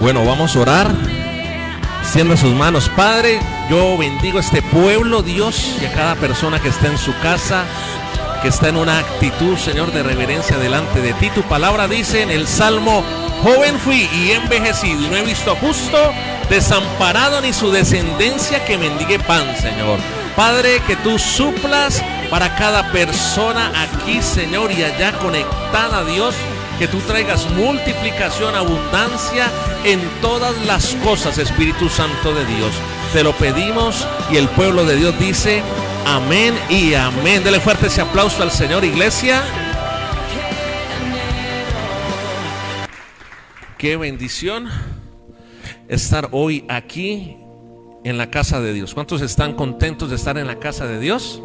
Bueno, vamos a orar. Extienda sus manos. Padre, yo bendigo a este pueblo, Dios, y a cada persona que está en su casa, que está en una actitud, Señor, de reverencia delante de ti. Tu palabra dice en el Salmo: joven fui y he envejecido, y no he visto justo desamparado ni su descendencia que mendigue pan, Señor. Padre, que tú suplas para cada persona aquí, Señor, y allá conectada, Dios. Que tú traigas multiplicación, abundancia en todas las cosas, Espíritu Santo de Dios. Te lo pedimos y el pueblo de Dios dice amén y amén. Dele fuerte ese aplauso al Señor, iglesia. Qué bendición estar hoy aquí en la casa de Dios. ¿Cuántos están contentos de estar en la casa de Dios?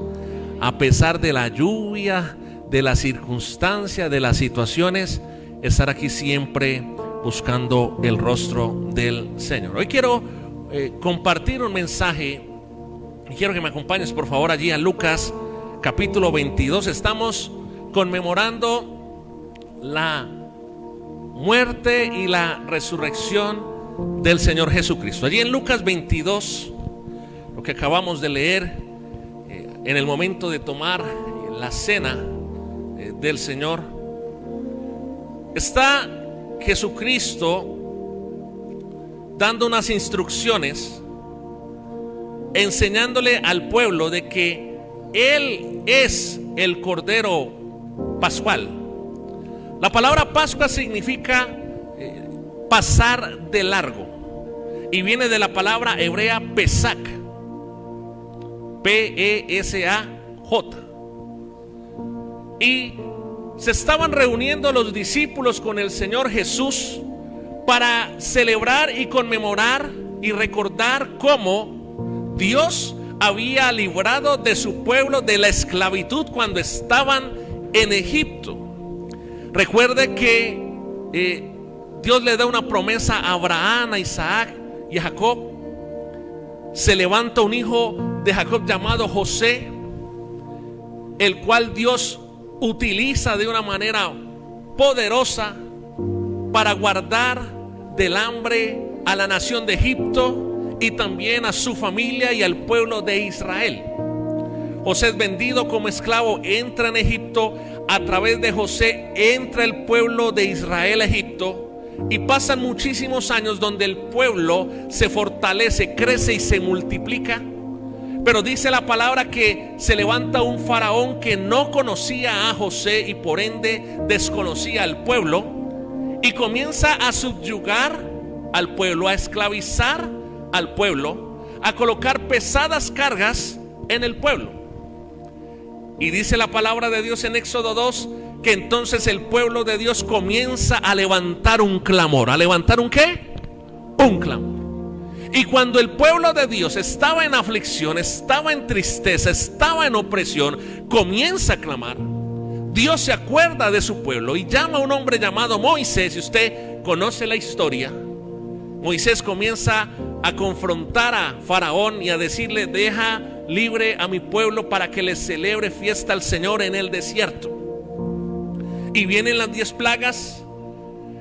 A pesar de la lluvia, de las circunstancias, de las situaciones, estar aquí siempre buscando el rostro del Señor. Hoy quiero compartir un mensaje y quiero que me acompañes por favor allí a Lucas capítulo 22. Estamos conmemorando la muerte y la resurrección del Señor Jesucristo. Allí en Lucas 22, lo que acabamos de leer, en el momento de tomar la cena del Señor, está Jesucristo dando unas instrucciones, enseñándole al pueblo de que Él es el Cordero Pascual. La palabra Pascua significa pasar de largo y viene de la palabra hebrea Pesach, P-E-S-A-J. Y se estaban reuniendo los discípulos con el Señor Jesús para celebrar y conmemorar y recordar cómo Dios había librado de su pueblo de la esclavitud cuando estaban en Egipto. Recuerde que Dios le da una promesa a Abraham, a Isaac y a Jacob. Se levanta un hijo de Jacob llamado José, el cual Dios utiliza de una manera poderosa para guardar del hambre a la nación de Egipto y también a su familia y al pueblo de Israel. José es vendido como esclavo, entra en Egipto. A través de José entra el pueblo de Israel a Egipto, y pasan muchísimos años donde el pueblo se fortalece, crece y se multiplica. Pero dice la palabra que se levanta un faraón que no conocía a José y por ende desconocía al pueblo, y comienza a subyugar al pueblo, a esclavizar al pueblo, a colocar pesadas cargas en el pueblo. Y dice la palabra de Dios en Éxodo 2 que entonces el pueblo de Dios comienza a levantar un clamor. ¿A levantar un qué? Un clamor. Y cuando el pueblo de Dios estaba en aflicción, estaba en tristeza, estaba en opresión, comienza a clamar. Dios se acuerda de su pueblo y llama a un hombre llamado Moisés. Si usted conoce la historia, Moisés comienza a confrontar a Faraón y a decirle: deja libre a mi pueblo para que le celebre fiesta al Señor en el desierto. Y vienen las 10 plagas,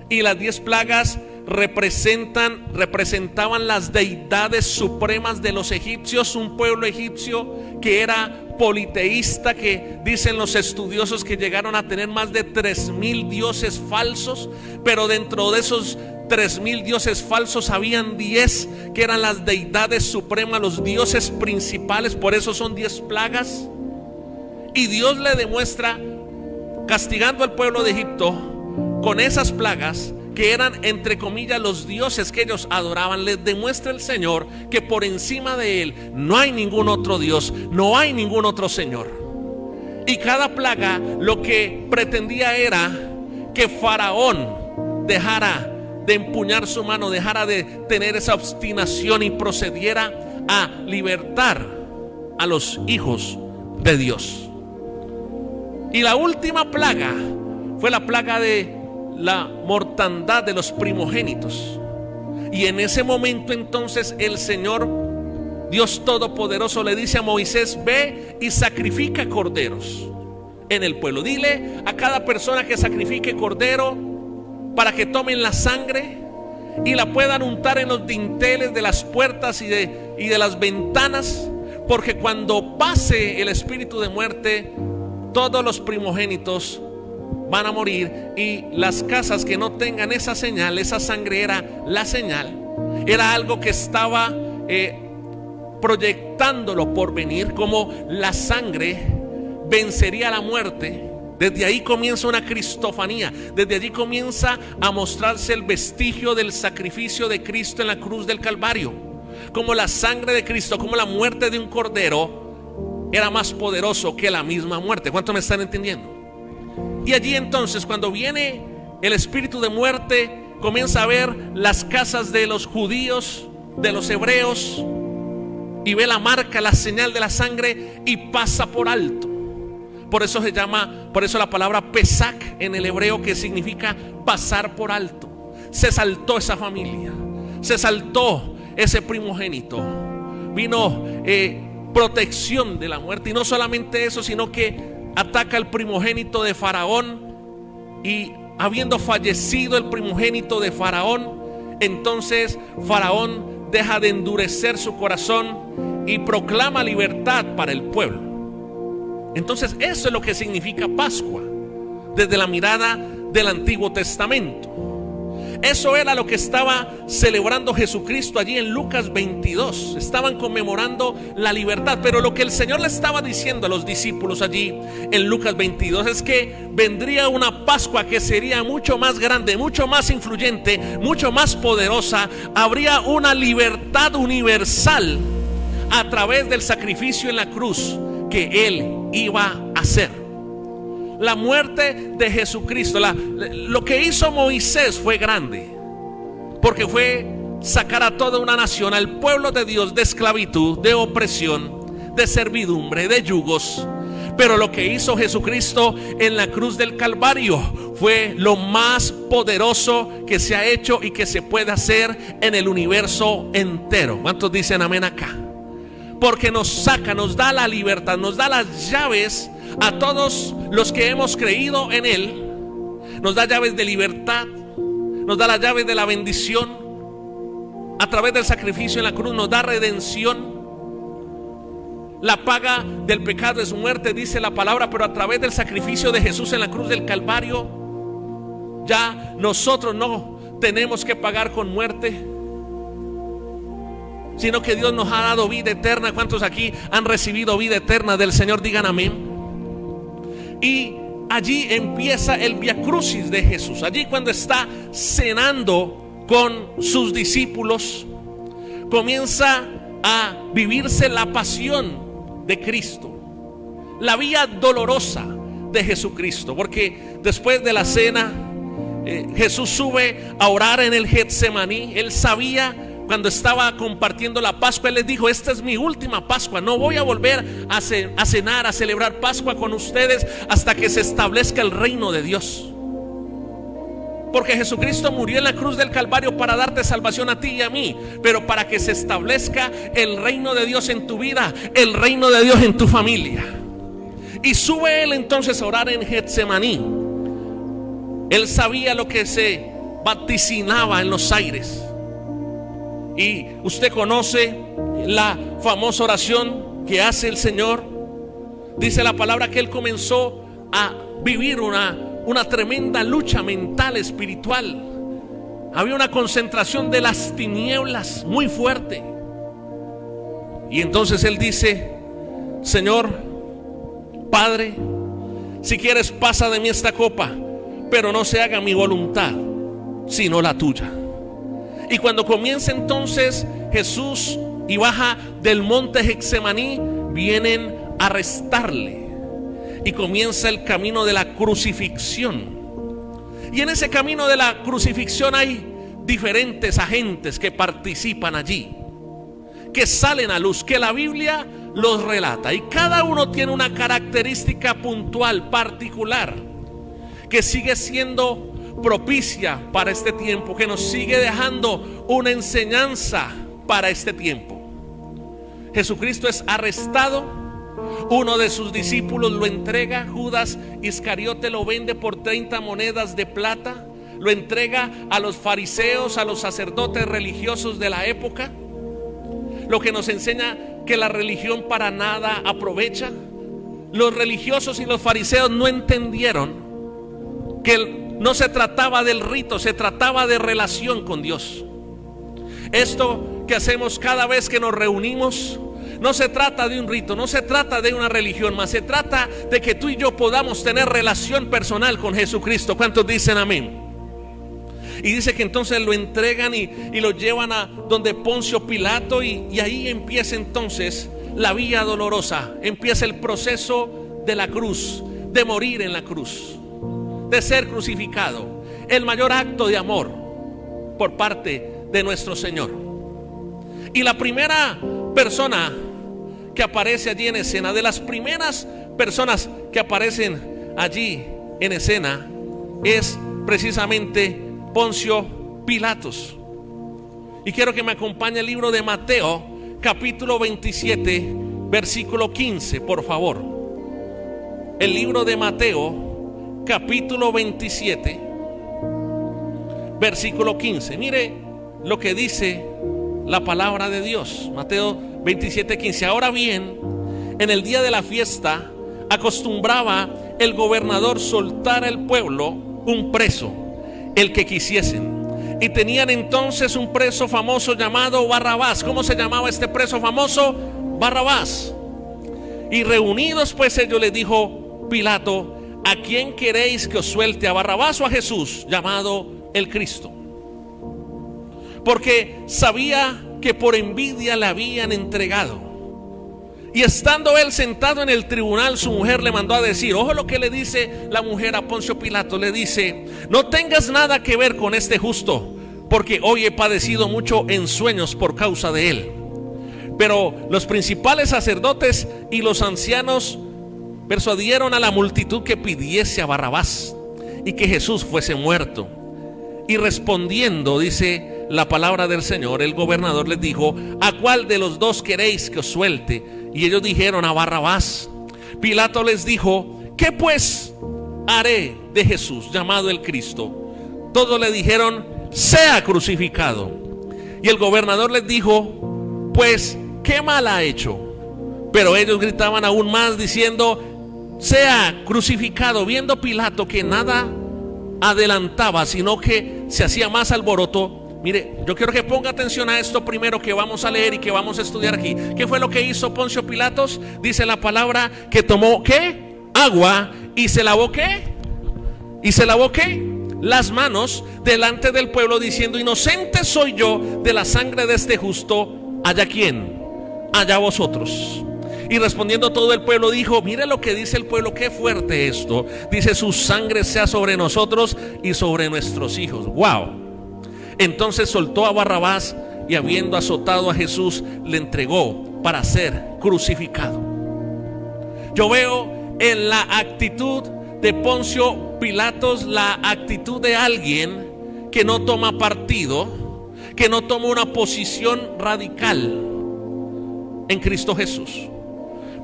y las 10 plagas representaban las deidades supremas de los egipcios, un pueblo egipcio que era politeísta, que dicen los estudiosos que llegaron a tener más de 3,000 dioses falsos, pero dentro de esos 3,000 dioses falsos habían 10 que eran las deidades supremas, los dioses principales. Por eso son 10 plagas. Y Dios le demuestra, castigando al pueblo de Egipto con esas plagas, que eran entre comillas los dioses que ellos adoraban. Les demuestra el Señor que por encima de Él no hay ningún otro Dios, no hay ningún otro Señor. Y cada plaga lo que pretendía era que Faraón dejara de empuñar su mano, dejara de tener esa obstinación y procediera a libertar a los hijos de Dios. Y la última plaga fue la plaga de la mortandad de los primogénitos. Y en ese momento entonces el Señor Dios Todopoderoso le dice a Moisés: ve y sacrifica corderos en el pueblo. Dile a cada persona que sacrifique cordero para que tomen la sangre y la puedan untar en los dinteles de las puertas y de las ventanas, porque cuando pase el espíritu de muerte, todos los primogénitos van a morir, y las casas que no tengan esa señal, esa sangre era la señal, era algo que estaba proyectándolo por venir, como la sangre vencería la muerte. Desde ahí comienza una cristofanía, desde allí comienza a mostrarse el vestigio del sacrificio de Cristo en la cruz del Calvario, como la sangre de Cristo, como la muerte de un cordero era más poderoso que la misma muerte. ¿Cuánto me están entendiendo? Y allí entonces, cuando viene el espíritu de muerte, comienza a ver las casas de los judíos, de los hebreos, y ve la marca, la señal de la sangre, y pasa por alto. Por eso se llama, por eso la palabra Pesach en el hebreo, que significa pasar por alto. Se saltó esa familia, se saltó ese primogénito. Vino protección de la muerte, y no solamente eso, sino que ataca al primogénito de Faraón, y habiendo fallecido el primogénito de Faraón, entonces Faraón deja de endurecer su corazón y proclama libertad para el pueblo. Entonces eso es lo que significa Pascua desde la mirada del Antiguo Testamento. Eso era lo que estaba celebrando Jesucristo allí en Lucas 22. Estaban conmemorando la libertad, pero lo que el Señor le estaba diciendo a los discípulos allí en Lucas 22 es que vendría una Pascua que sería mucho más grande, mucho más influyente, mucho más poderosa. Habría una libertad universal a través del sacrificio en la cruz que Él iba a hacer. La muerte de Jesucristo, lo que hizo Moisés fue grande, porque fue sacar a toda una nación, al pueblo de Dios, de esclavitud, de opresión, de servidumbre, de yugos. Pero lo que hizo Jesucristo en la cruz del Calvario fue lo más poderoso que se ha hecho y que se puede hacer en el universo entero. ¿Cuántos dicen amén acá? Porque nos saca, nos da la libertad, nos da las llaves a todos los que hemos creído en Él. Nos da llaves de libertad, nos da las llaves de la bendición. A través del sacrificio en la cruz nos da redención. La paga del pecado es muerte, dice la palabra, pero a través del sacrificio de Jesús en la cruz del Calvario, ya nosotros no tenemos que pagar con muerte, sino que Dios nos ha dado vida eterna. ¿Cuántos aquí han recibido vida eterna del Señor? Digan amén. Y allí empieza el Vía Crucis de Jesús. Allí, cuando está cenando con sus discípulos, comienza a vivirse la pasión de Cristo, la vía dolorosa de Jesucristo. Porque después de la cena, Jesús sube a orar en el Getsemaní. Él sabía, cuando estaba compartiendo la Pascua, Él les dijo: esta es mi última Pascua, no voy a volver a cenar, a celebrar Pascua con ustedes hasta que se establezca el reino de Dios. Porque Jesucristo murió en la cruz del Calvario para darte salvación a ti y a mí, pero para que se establezca el reino de Dios en tu vida, el reino de Dios en tu familia. Y sube Él entonces a orar en Getsemaní. Él sabía lo que se vaticinaba en los aires. Y usted conoce la famosa oración que hace el Señor. Dice la palabra que Él comenzó a vivir una tremenda lucha mental, espiritual. Había una concentración de las tinieblas muy fuerte. Y entonces Él dice: Señor, Padre, si quieres, pasa de mí esta copa, pero no se haga mi voluntad, sino la tuya. Y cuando comienza entonces Jesús y baja del monte Getsemaní, vienen a arrestarle, y comienza el camino de la crucifixión. Y en ese camino de la crucifixión hay diferentes agentes que participan allí, que salen a luz, que la Biblia los relata, y cada uno tiene una característica puntual, particular, que sigue siendo propicia para este tiempo, que nos sigue dejando una enseñanza para este tiempo. Jesucristo es arrestado, uno de sus discípulos lo entrega, Judas Iscariote lo vende por 30 monedas de plata lo entrega a los fariseos, a los sacerdotes religiosos de la época, lo que nos enseña que la religión para nada aprovecha. Los religiosos y los fariseos no entendieron que no se trataba del rito, se trataba de relación con Dios. Esto que hacemos cada vez que nos reunimos no se trata de un rito, no se trata de una religión, más se trata de que tú y yo podamos tener relación personal con Jesucristo. ¿Cuántos dicen amén? Y dice que entonces lo entregan y lo llevan a donde Poncio Pilato, y ahí empieza entonces la vía dolorosa, empieza el proceso de la cruz, de morir en la cruz, de ser crucificado, el mayor acto de amor por parte de nuestro Señor. Y la primera persona que aparece allí en escena, de las primeras personas que aparecen allí en escena, es precisamente Poncio Pilatos. Y quiero que me acompañe el libro de Mateo, capítulo 27, versículo 15, por favor. El libro de Mateo, capítulo 27, versículo 15. Mire lo que dice la palabra de Dios. Mateo 27:15. Ahora bien, en el día de la fiesta acostumbraba el gobernador soltar al pueblo un preso, el que quisiesen, y tenían entonces un preso famoso llamado Barrabás. ¿Cómo se llamaba este preso famoso? Barrabás. Y reunidos pues ellos, le dijo Pilato: ¿a quién queréis que os suelte, a Barrabás o a Jesús, llamado el Cristo? Porque sabía que por envidia le habían entregado. Y estando él sentado en el tribunal, su mujer le mandó a decir, ojo lo que le dice la mujer a Poncio Pilato, le dice: no tengas nada que ver con este justo, porque hoy he padecido mucho en sueños por causa de él. Pero los principales sacerdotes y los ancianos persuadieron a la multitud que pidiese a Barrabás y que Jesús fuese muerto. Y respondiendo, dice la palabra del Señor, el gobernador les dijo: ¿a cuál de los dos queréis que os suelte? Y ellos dijeron: a Barrabás. Pilato les dijo: ¿qué pues haré de Jesús, llamado el Cristo? Todos le dijeron: sea crucificado. Y el gobernador les dijo: pues ¿qué mal ha hecho? Pero ellos gritaban aún más diciendo: sea crucificado. Viendo Pilato que nada adelantaba, sino que se hacía más alboroto. Mire, yo quiero que ponga atención a esto primero que vamos a leer y que vamos a estudiar aquí. ¿Qué fue lo que hizo Poncio Pilatos? Dice la palabra que tomó ¿qué? Agua, y se lavó ¿qué? Y se lavó ¿qué? Las manos delante del pueblo, diciendo: inocente soy yo de la sangre de este justo. ¿Allá quién? Allá vosotros. Y respondiendo todo el pueblo dijo: mire lo que dice el pueblo, qué fuerte esto. Dice: su sangre sea sobre nosotros y sobre nuestros hijos. Wow. Entonces soltó a Barrabás, y habiendo azotado a Jesús, le entregó para ser crucificado. Yo veo en la actitud de Poncio Pilatos la actitud de alguien que no toma partido, que no toma una posición radical en Cristo Jesús.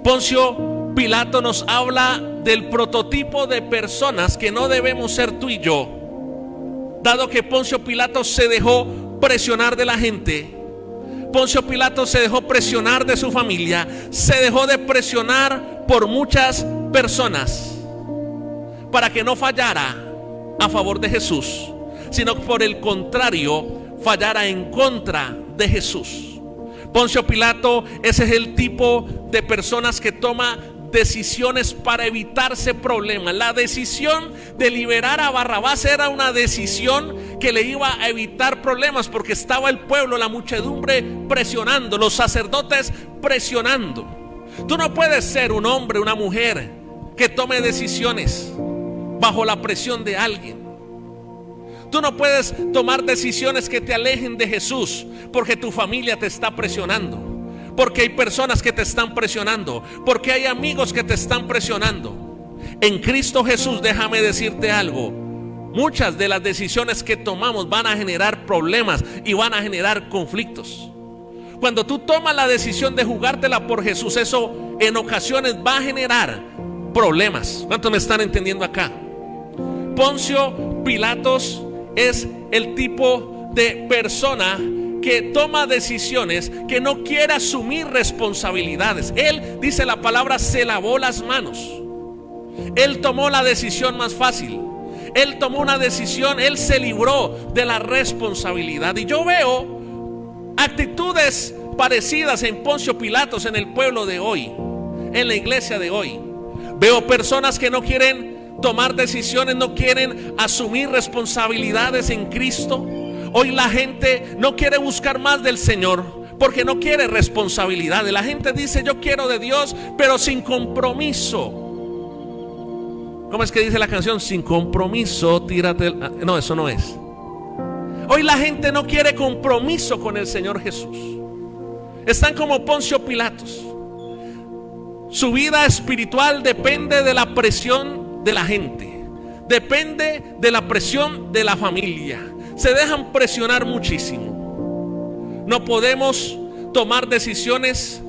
Poncio Pilato nos habla del prototipo de personas que no debemos ser tú y yo, dado que Poncio Pilato se dejó presionar de la gente. Poncio Pilato se dejó presionar de su familia, se dejó de presionar por muchas personas para que no fallara a favor de Jesús, sino por el contrario, fallara en contra de Jesús. Poncio Pilato, ese es el tipo de personas que toma decisiones para evitarse problemas. La decisión de liberar a Barrabás era una decisión que le iba a evitar problemas, porque estaba el pueblo, la muchedumbre presionando, los sacerdotes presionando. Tú no puedes ser un hombre, una mujer que tome decisiones bajo la presión de alguien. Tú no puedes tomar decisiones que te alejen de Jesús porque tu familia te está presionando, porque hay personas que te están presionando, porque hay amigos que te están presionando. En Cristo Jesús, déjame decirte algo: muchas de las decisiones que tomamos van a generar problemas y van a generar conflictos. Cuando tú tomas la decisión de jugártela por Jesús, eso en ocasiones va a generar problemas. ¿Cuántos me están entendiendo acá? Poncio Pilatos es el tipo de persona que toma decisiones, que no quiere asumir responsabilidades. Él, dice la palabra, se lavó las manos. Él tomó la decisión más fácil. Él tomó una decisión, él se libró de la responsabilidad. Y yo veo actitudes parecidas en Poncio Pilatos en el pueblo de hoy, en la iglesia de hoy. Veo personas que no quieren tomar decisiones, no quieren asumir responsabilidades en Cristo. Hoy la gente no quiere buscar más del Señor porque no quiere responsabilidades. La gente dice: yo quiero de Dios, pero sin compromiso. ¿Cómo es que dice la canción? Sin compromiso, tírate. No, eso no es. Hoy la gente no quiere compromiso con el Señor Jesús. Están como Poncio Pilatos. Su vida espiritual depende de la presión de la gente, depende de la presión de la familia. Se dejan presionar muchísimo. No podemos tomar decisiones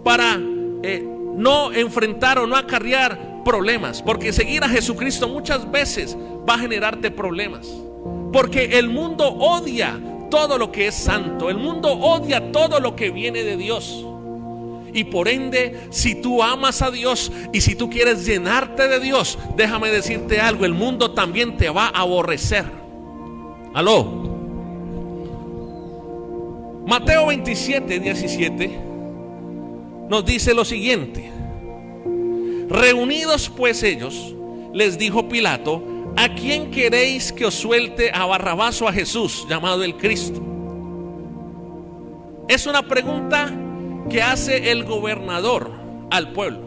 para no enfrentar o no acarrear problemas, porque seguir a Jesucristo muchas veces va a generarte problemas, porque el mundo odia todo lo que es santo, el mundo odia todo lo que viene de Dios. Y por ende, si tú amas a Dios y si tú quieres llenarte de Dios, déjame decirte algo: el mundo también te va a aborrecer. Aló. Mateo 27:17 nos dice lo siguiente: reunidos pues ellos, les dijo Pilato: ¿a quién queréis que os suelte, a Barrabás o a Jesús, llamado el Cristo? Es una pregunta que hace el gobernador al pueblo.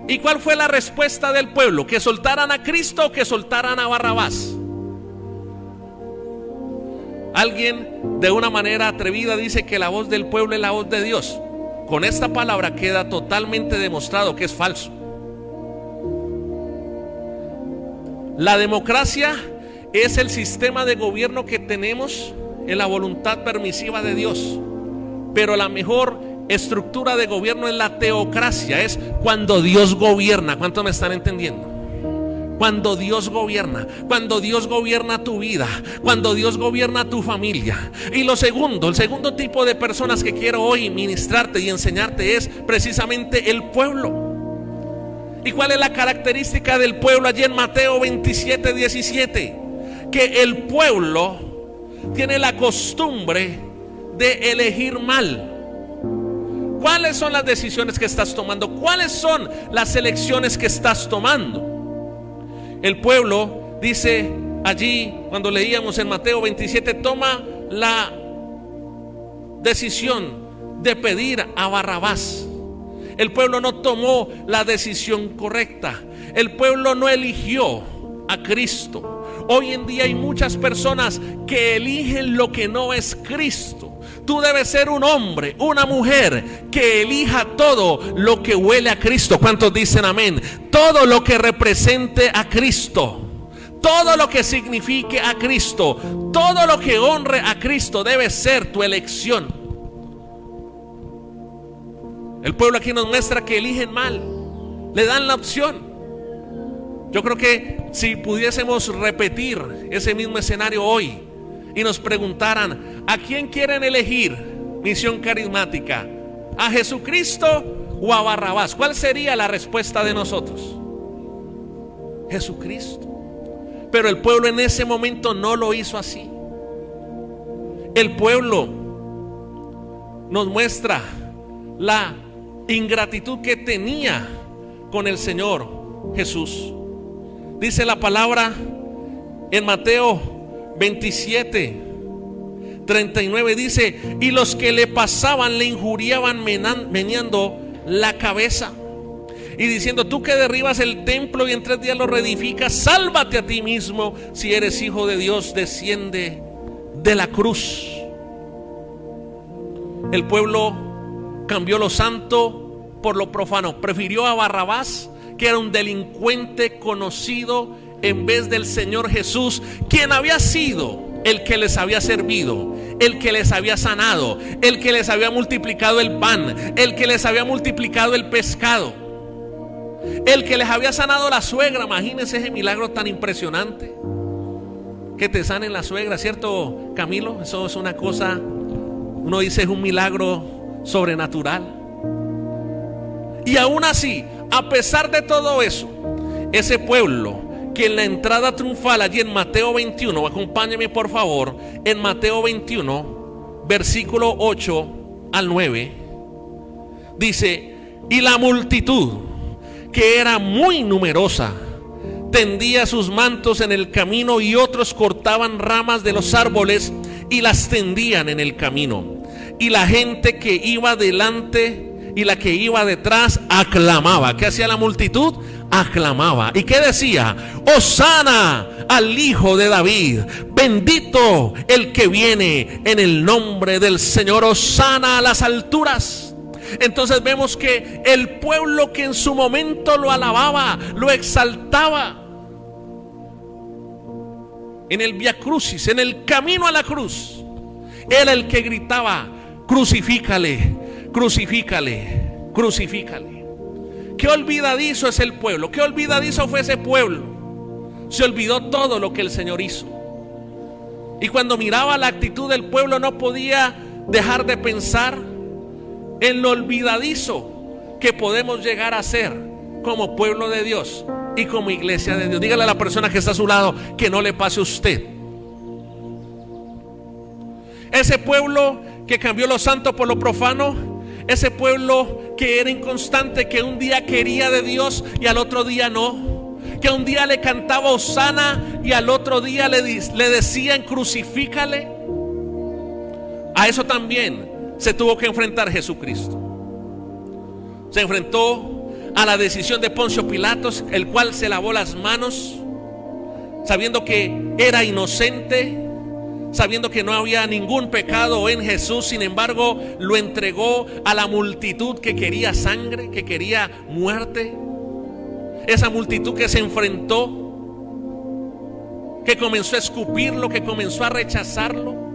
¿Y cuál fue la respuesta del pueblo? ¿Que soltaran a Cristo o que soltaran a Barrabás? Alguien de una manera atrevida dice que la voz del pueblo es la voz de Dios. Con esta palabra queda totalmente demostrado que es falso. La democracia es el sistema de gobierno que tenemos en la voluntad permisiva de Dios. Pero la mejor estructura de gobierno es la teocracia, es cuando Dios gobierna. ¿Cuántos me están entendiendo? Cuando Dios gobierna tu vida, cuando Dios gobierna tu familia. Y el segundo tipo de personas que quiero hoy ministrarte y enseñarte es precisamente el pueblo. ¿Y cuál es la característica del pueblo allí en Mateo 27:17? Que el pueblo tiene la costumbre de elegir mal. ¿Cuáles son las decisiones que estás tomando? ¿Cuáles son las elecciones que estás tomando? El pueblo, dice allí cuando leíamos en Mateo 27, toma la decisión de pedir a Barrabás. El pueblo no tomó la decisión correcta. El pueblo no eligió a Cristo. Hoy en día hay muchas personas que eligen lo que no es Cristo. Tú debes ser un hombre, una mujer que elija todo lo que huele a Cristo. ¿Cuántos dicen amén? Todo lo que represente a Cristo, todo lo que signifique a Cristo, todo lo que honre a Cristo debe ser tu elección. El pueblo aquí nos muestra que eligen mal, le dan la opción. Yo creo que si pudiésemos repetir ese mismo escenario hoy y nos preguntaran: ¿a quién quieren elegir? Misión Carismática, ¿a Jesucristo o a Barrabás? ¿Cuál sería la respuesta de nosotros? Jesucristo. Pero el pueblo en ese momento no lo hizo así. El pueblo nos muestra la ingratitud que tenía con el Señor Jesús. Dice la palabra en Mateo 27:39, dice: y los que le pasaban le injuriaban meneando la cabeza y diciendo: tú que derribas el templo y en 3 días lo reedificas, sálvate a ti mismo. Si eres hijo de Dios, desciende de la cruz. El pueblo cambió lo santo por lo profano. Prefirió a Barrabás, que era un delincuente conocido, en vez del Señor Jesús, quien había sido el que les había servido, el que les había sanado, el que les había multiplicado el pan, el que les había multiplicado el pescado, el que les había sanado la suegra. Imagínense ese milagro tan impresionante. que te sanen la suegra, ¿cierto, Camilo? Eso es una cosa, uno dice, es un milagro sobrenatural. Y aún así, a pesar de todo eso, ese pueblo que en la entrada triunfal allí en Mateo 21, acompáñeme por favor, en Mateo 21, versículo 8 al 9, dice: y la multitud, que era muy numerosa, tendía sus mantos en el camino, y otros cortaban ramas de los árboles y las tendían en el camino. Y la gente que iba delante y la que iba detrás aclamaba. ¿Qué hacía la multitud? Aclamaba. ¿Y qué decía? Hosana al Hijo de David, bendito el que viene en el nombre del Señor, hosana a las alturas. Entonces vemos que el pueblo que en su momento lo alababa, lo exaltaba, en el Vía Crucis, en el camino a la cruz, era el que gritaba: crucifícale, crucifícale, crucifícale. Qué olvidadizo es el pueblo, qué olvidadizo fue ese pueblo. Se olvidó todo lo que el Señor hizo. Y cuando miraba la actitud del pueblo, no podía dejar de pensar en lo olvidadizo que podemos llegar a ser como pueblo de Dios y como iglesia de Dios. Dígale a la persona que está a su lado que no le pase a usted. Ese pueblo que cambió lo santo por lo profano, ese pueblo que era inconstante, que un día quería de Dios y al otro día no, que un día le cantaba hosana y al otro día le decían crucifícale. A eso también se tuvo que enfrentar Jesucristo. Se enfrentó a la decisión de Poncio Pilatos, el cual se lavó las manos sabiendo que era inocente, sabiendo que no había ningún pecado en Jesús. Sin embargo, lo entregó a la multitud que quería sangre, que quería muerte. Esa multitud que se enfrentó, que comenzó a escupirlo, que comenzó a rechazarlo.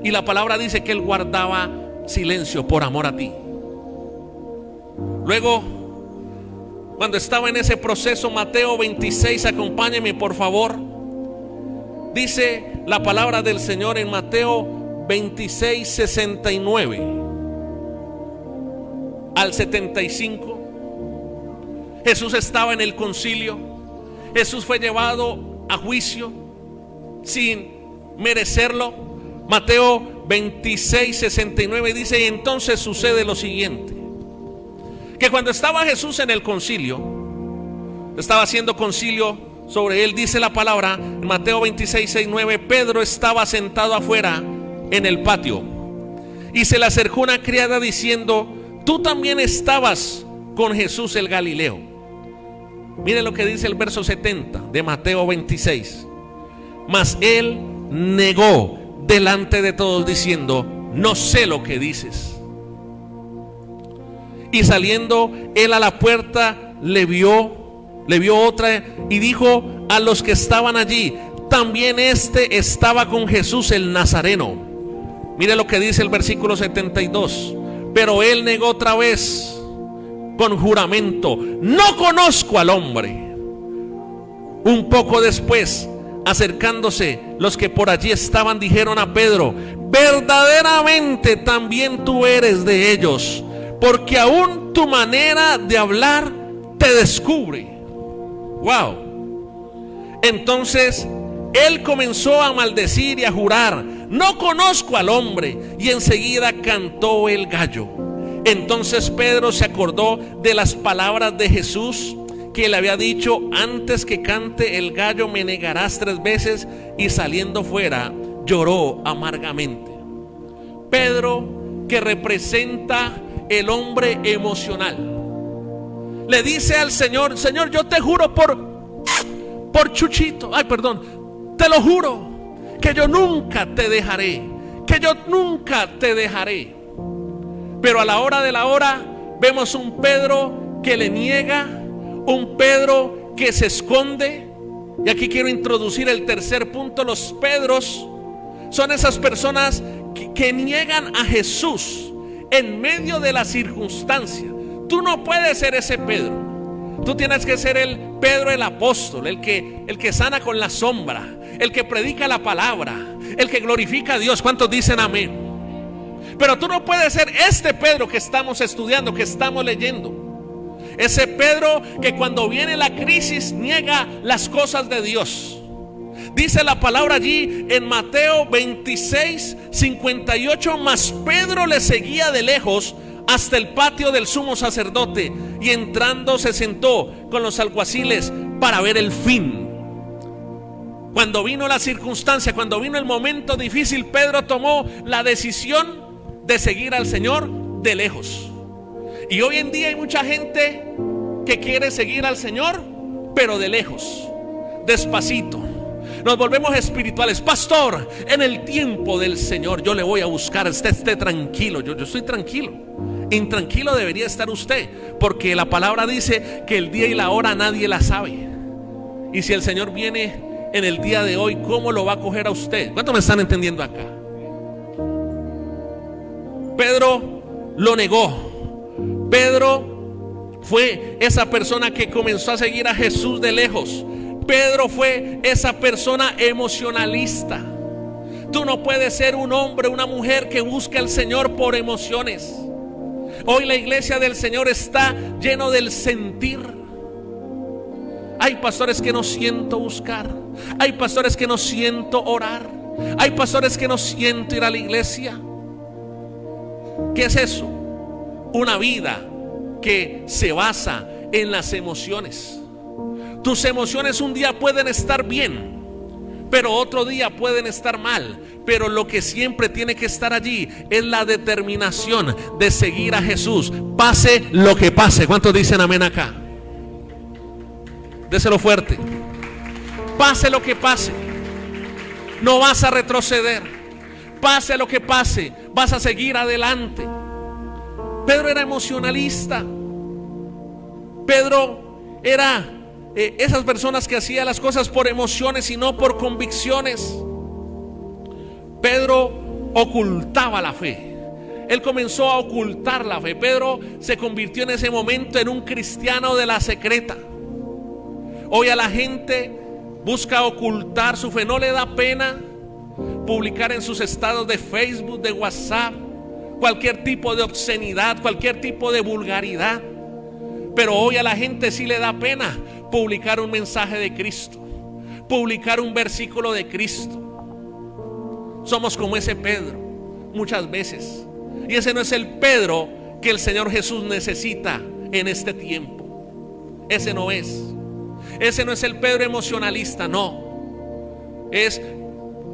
Y la palabra dice que él guardaba silencio por amor a ti. Luego, cuando estaba en ese proceso, Mateo 26, acompáñeme por favor. Dice la palabra del Señor en Mateo 26, 69 al 75. Jesús estaba en el concilio. Jesús fue llevado a juicio sin merecerlo. Mateo 26, 69 dice: y entonces sucede lo siguiente, que cuando estaba Jesús en el concilio, estaba haciendo concilio sobre él, dice la palabra en Mateo 26, 6, 9, Pedro estaba sentado afuera en el patio, y se le acercó una criada diciendo: tú también estabas con Jesús el Galileo. Mire lo que dice el verso 70 de Mateo 26. Mas él negó delante de todos diciendo: no sé lo que dices. Y saliendo él a la puerta, le vio otra y dijo a los que estaban allí: también este estaba con Jesús el Nazareno. Mire lo que dice el versículo 72. Pero él negó otra vez con juramento: no conozco al hombre. Un poco después, acercándose los que por allí estaban, dijeron a Pedro: verdaderamente también tú eres de ellos, porque aún tu manera de hablar te descubre. Wow. Entonces él comenzó a maldecir y a jurar: no conozco al hombre. Y enseguida cantó el gallo. Entonces Pedro se acordó de las palabras de Jesús, que le había dicho: antes que cante el gallo me negarás 3 veces. Y saliendo fuera lloró amargamente. Pedro, que representa el hombre emocional, le dice al Señor: Señor, yo te juro por Chuchito, te lo juro, que yo nunca te dejaré, que yo nunca te dejaré. Pero a la hora de la hora vemos un Pedro que le niega, un Pedro que se esconde. Y aquí quiero introducir el tercer punto. Los Pedros son esas personas que niegan a Jesús en medio de la circunstancia. Tú no puedes ser ese Pedro. Tú tienes que ser el Pedro el apóstol, el que sana con la sombra, el que predica la palabra, el que glorifica a Dios. ¿Cuántos dicen amén? Pero tú no puedes ser este Pedro que estamos estudiando, que estamos leyendo. Ese Pedro que cuando viene la crisis niega las cosas de Dios. Dice la palabra allí en Mateo 26:58, mas Pedro le seguía de lejos hasta el patio del sumo sacerdote, y entrando se sentó con los alguaciles para ver el fin. Cuando vino la circunstancia, cuando vino el momento difícil, Pedro tomó la decisión de seguir al Señor de lejos. Y hoy en día hay mucha gente que quiere seguir al Señor, pero de lejos, despacito. Nos volvemos espirituales. Pastor, en el tiempo del Señor yo le voy a buscar. Esté tranquilo. Yo estoy tranquilo. Intranquilo debería estar usted, porque la palabra dice que el día y la hora nadie la sabe. Y si el Señor viene en el día de hoy, ¿cómo lo va a coger a usted? ¿Cuántos me están entendiendo acá? Pedro lo negó. Pedro fue esa persona que comenzó a seguir a Jesús de lejos. Pedro fue esa persona emocionalista. Tú no puedes ser un hombre, una mujer que busca al Señor por emociones. Hoy la iglesia del Señor está lleno del sentir. Hay pastores que no siento buscar. Hay pastores que no siento orar. Hay pastores que no siento ir a la iglesia. ¿Qué es eso? Una vida que se basa en las emociones. Tus emociones un día pueden estar bien, pero otro día pueden estar mal. Pero lo que siempre tiene que estar allí es la determinación de seguir a Jesús, pase lo que pase. ¿Cuántos dicen amén acá? Déselo fuerte. Pase lo que pase, no vas a retroceder. Pase lo que pase, vas a seguir adelante. Pedro era emocionalista. Pedro era esas personas que hacían las cosas por emociones y no por convicciones. Pedro ocultaba la fe. Él comenzó a ocultar la fe. Pedro se convirtió en ese momento en un cristiano de la secreta. Hoy a la gente busca ocultar su fe. No le da pena publicar en sus estados de Facebook, de WhatsApp, cualquier tipo de obscenidad, cualquier tipo de vulgaridad. Pero hoy a la gente sí le da pena publicar un mensaje de Cristo, publicar un versículo de Cristo. Somos como ese Pedro muchas veces, y ese no es el Pedro que el Señor Jesús necesita en este tiempo. Ese no es el Pedro emocionalista, no.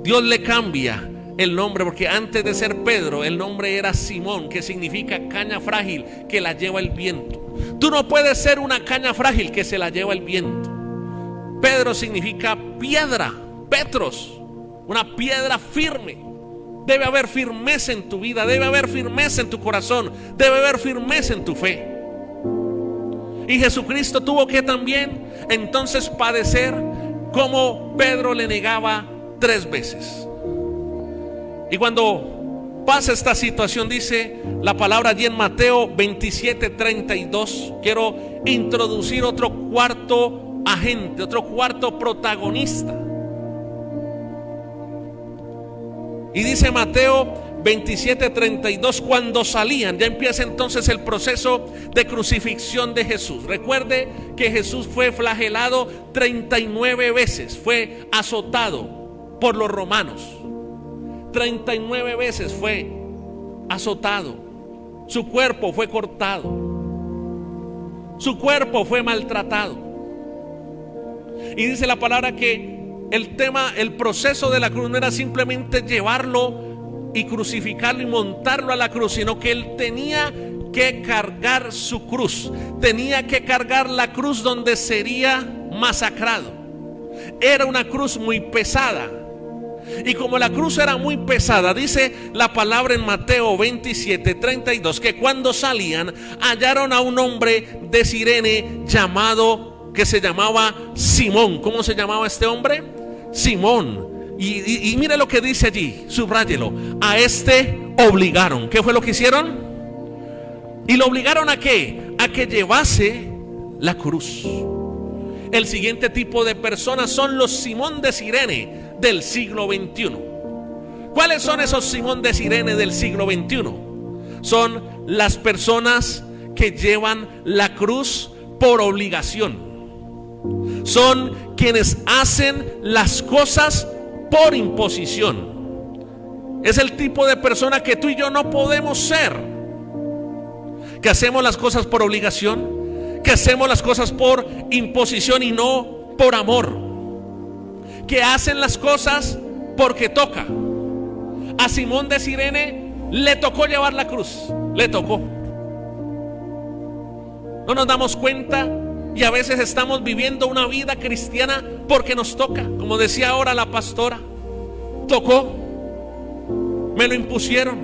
Dios le cambia el nombre, porque antes de ser Pedro el nombre era Simón, que significa caña frágil que la lleva el viento. Tú no puedes ser una caña frágil que se la lleva el viento. Pedro significa piedra, Petros, una piedra firme. Debe haber firmeza en tu vida, debe haber firmeza en tu corazón, debe haber firmeza en tu fe. Y Jesucristo tuvo que también entonces padecer como Pedro le negaba 3 veces. Y cuando pasa esta situación, dice la palabra allí en Mateo 27:32. Quiero introducir otro cuarto agente, otro cuarto protagonista. Y dice Mateo 27:32, cuando salían, ya empieza entonces el proceso de crucifixión de Jesús. Recuerde que Jesús fue flagelado 39 veces, fue azotado por los romanos. 39 veces fue azotado. Su cuerpo fue cortado. Su cuerpo fue maltratado. Y dice la palabra que el proceso de la cruz no era simplemente llevarlo y crucificarlo y montarlo a la cruz, sino que él tenía que cargar su cruz. Tenía que cargar la cruz donde sería masacrado. Era una cruz muy pesada. Y como la cruz era muy pesada, dice la palabra en Mateo 27:32, que cuando salían hallaron a un hombre de Cirene que se llamaba Simón. ¿Cómo se llamaba este hombre? Simón. Y mire lo que dice allí, subráyelo. A este obligaron. ¿Qué fue lo que hicieron? ¿Y lo obligaron a qué? A que llevase la cruz. El siguiente tipo de personas son los Simón de Cirene del siglo XXI. ¿Cuáles son esos Simón de Cirene del siglo XXI? Son las personas que llevan la cruz por obligación. Son quienes hacen las cosas por imposición. Es el tipo de persona que tú y yo no podemos ser. Que hacemos las cosas por obligación, que hacemos las cosas por imposición y no por amor. Que hacen las cosas porque toca. A Simón de Cirene le tocó llevar la cruz, le tocó. No nos damos cuenta y a veces estamos viviendo una vida cristiana porque nos toca. Como decía ahora la pastora, tocó, me lo impusieron,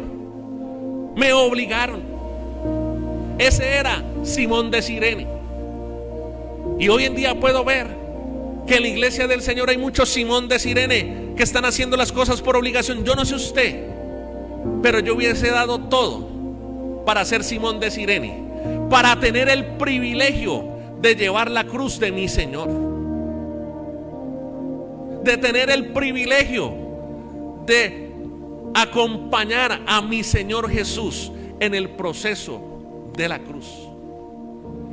me obligaron. Ese era Simón de Cirene. Y hoy en día puedo ver que en la iglesia del Señor hay muchos Simón de Cirene que están haciendo las cosas por obligación. Yo no sé usted, pero yo hubiese dado todo para ser Simón de Cirene, para tener el privilegio de llevar la cruz de mi Señor, de tener el privilegio de acompañar a mi Señor Jesús en el proceso de la cruz.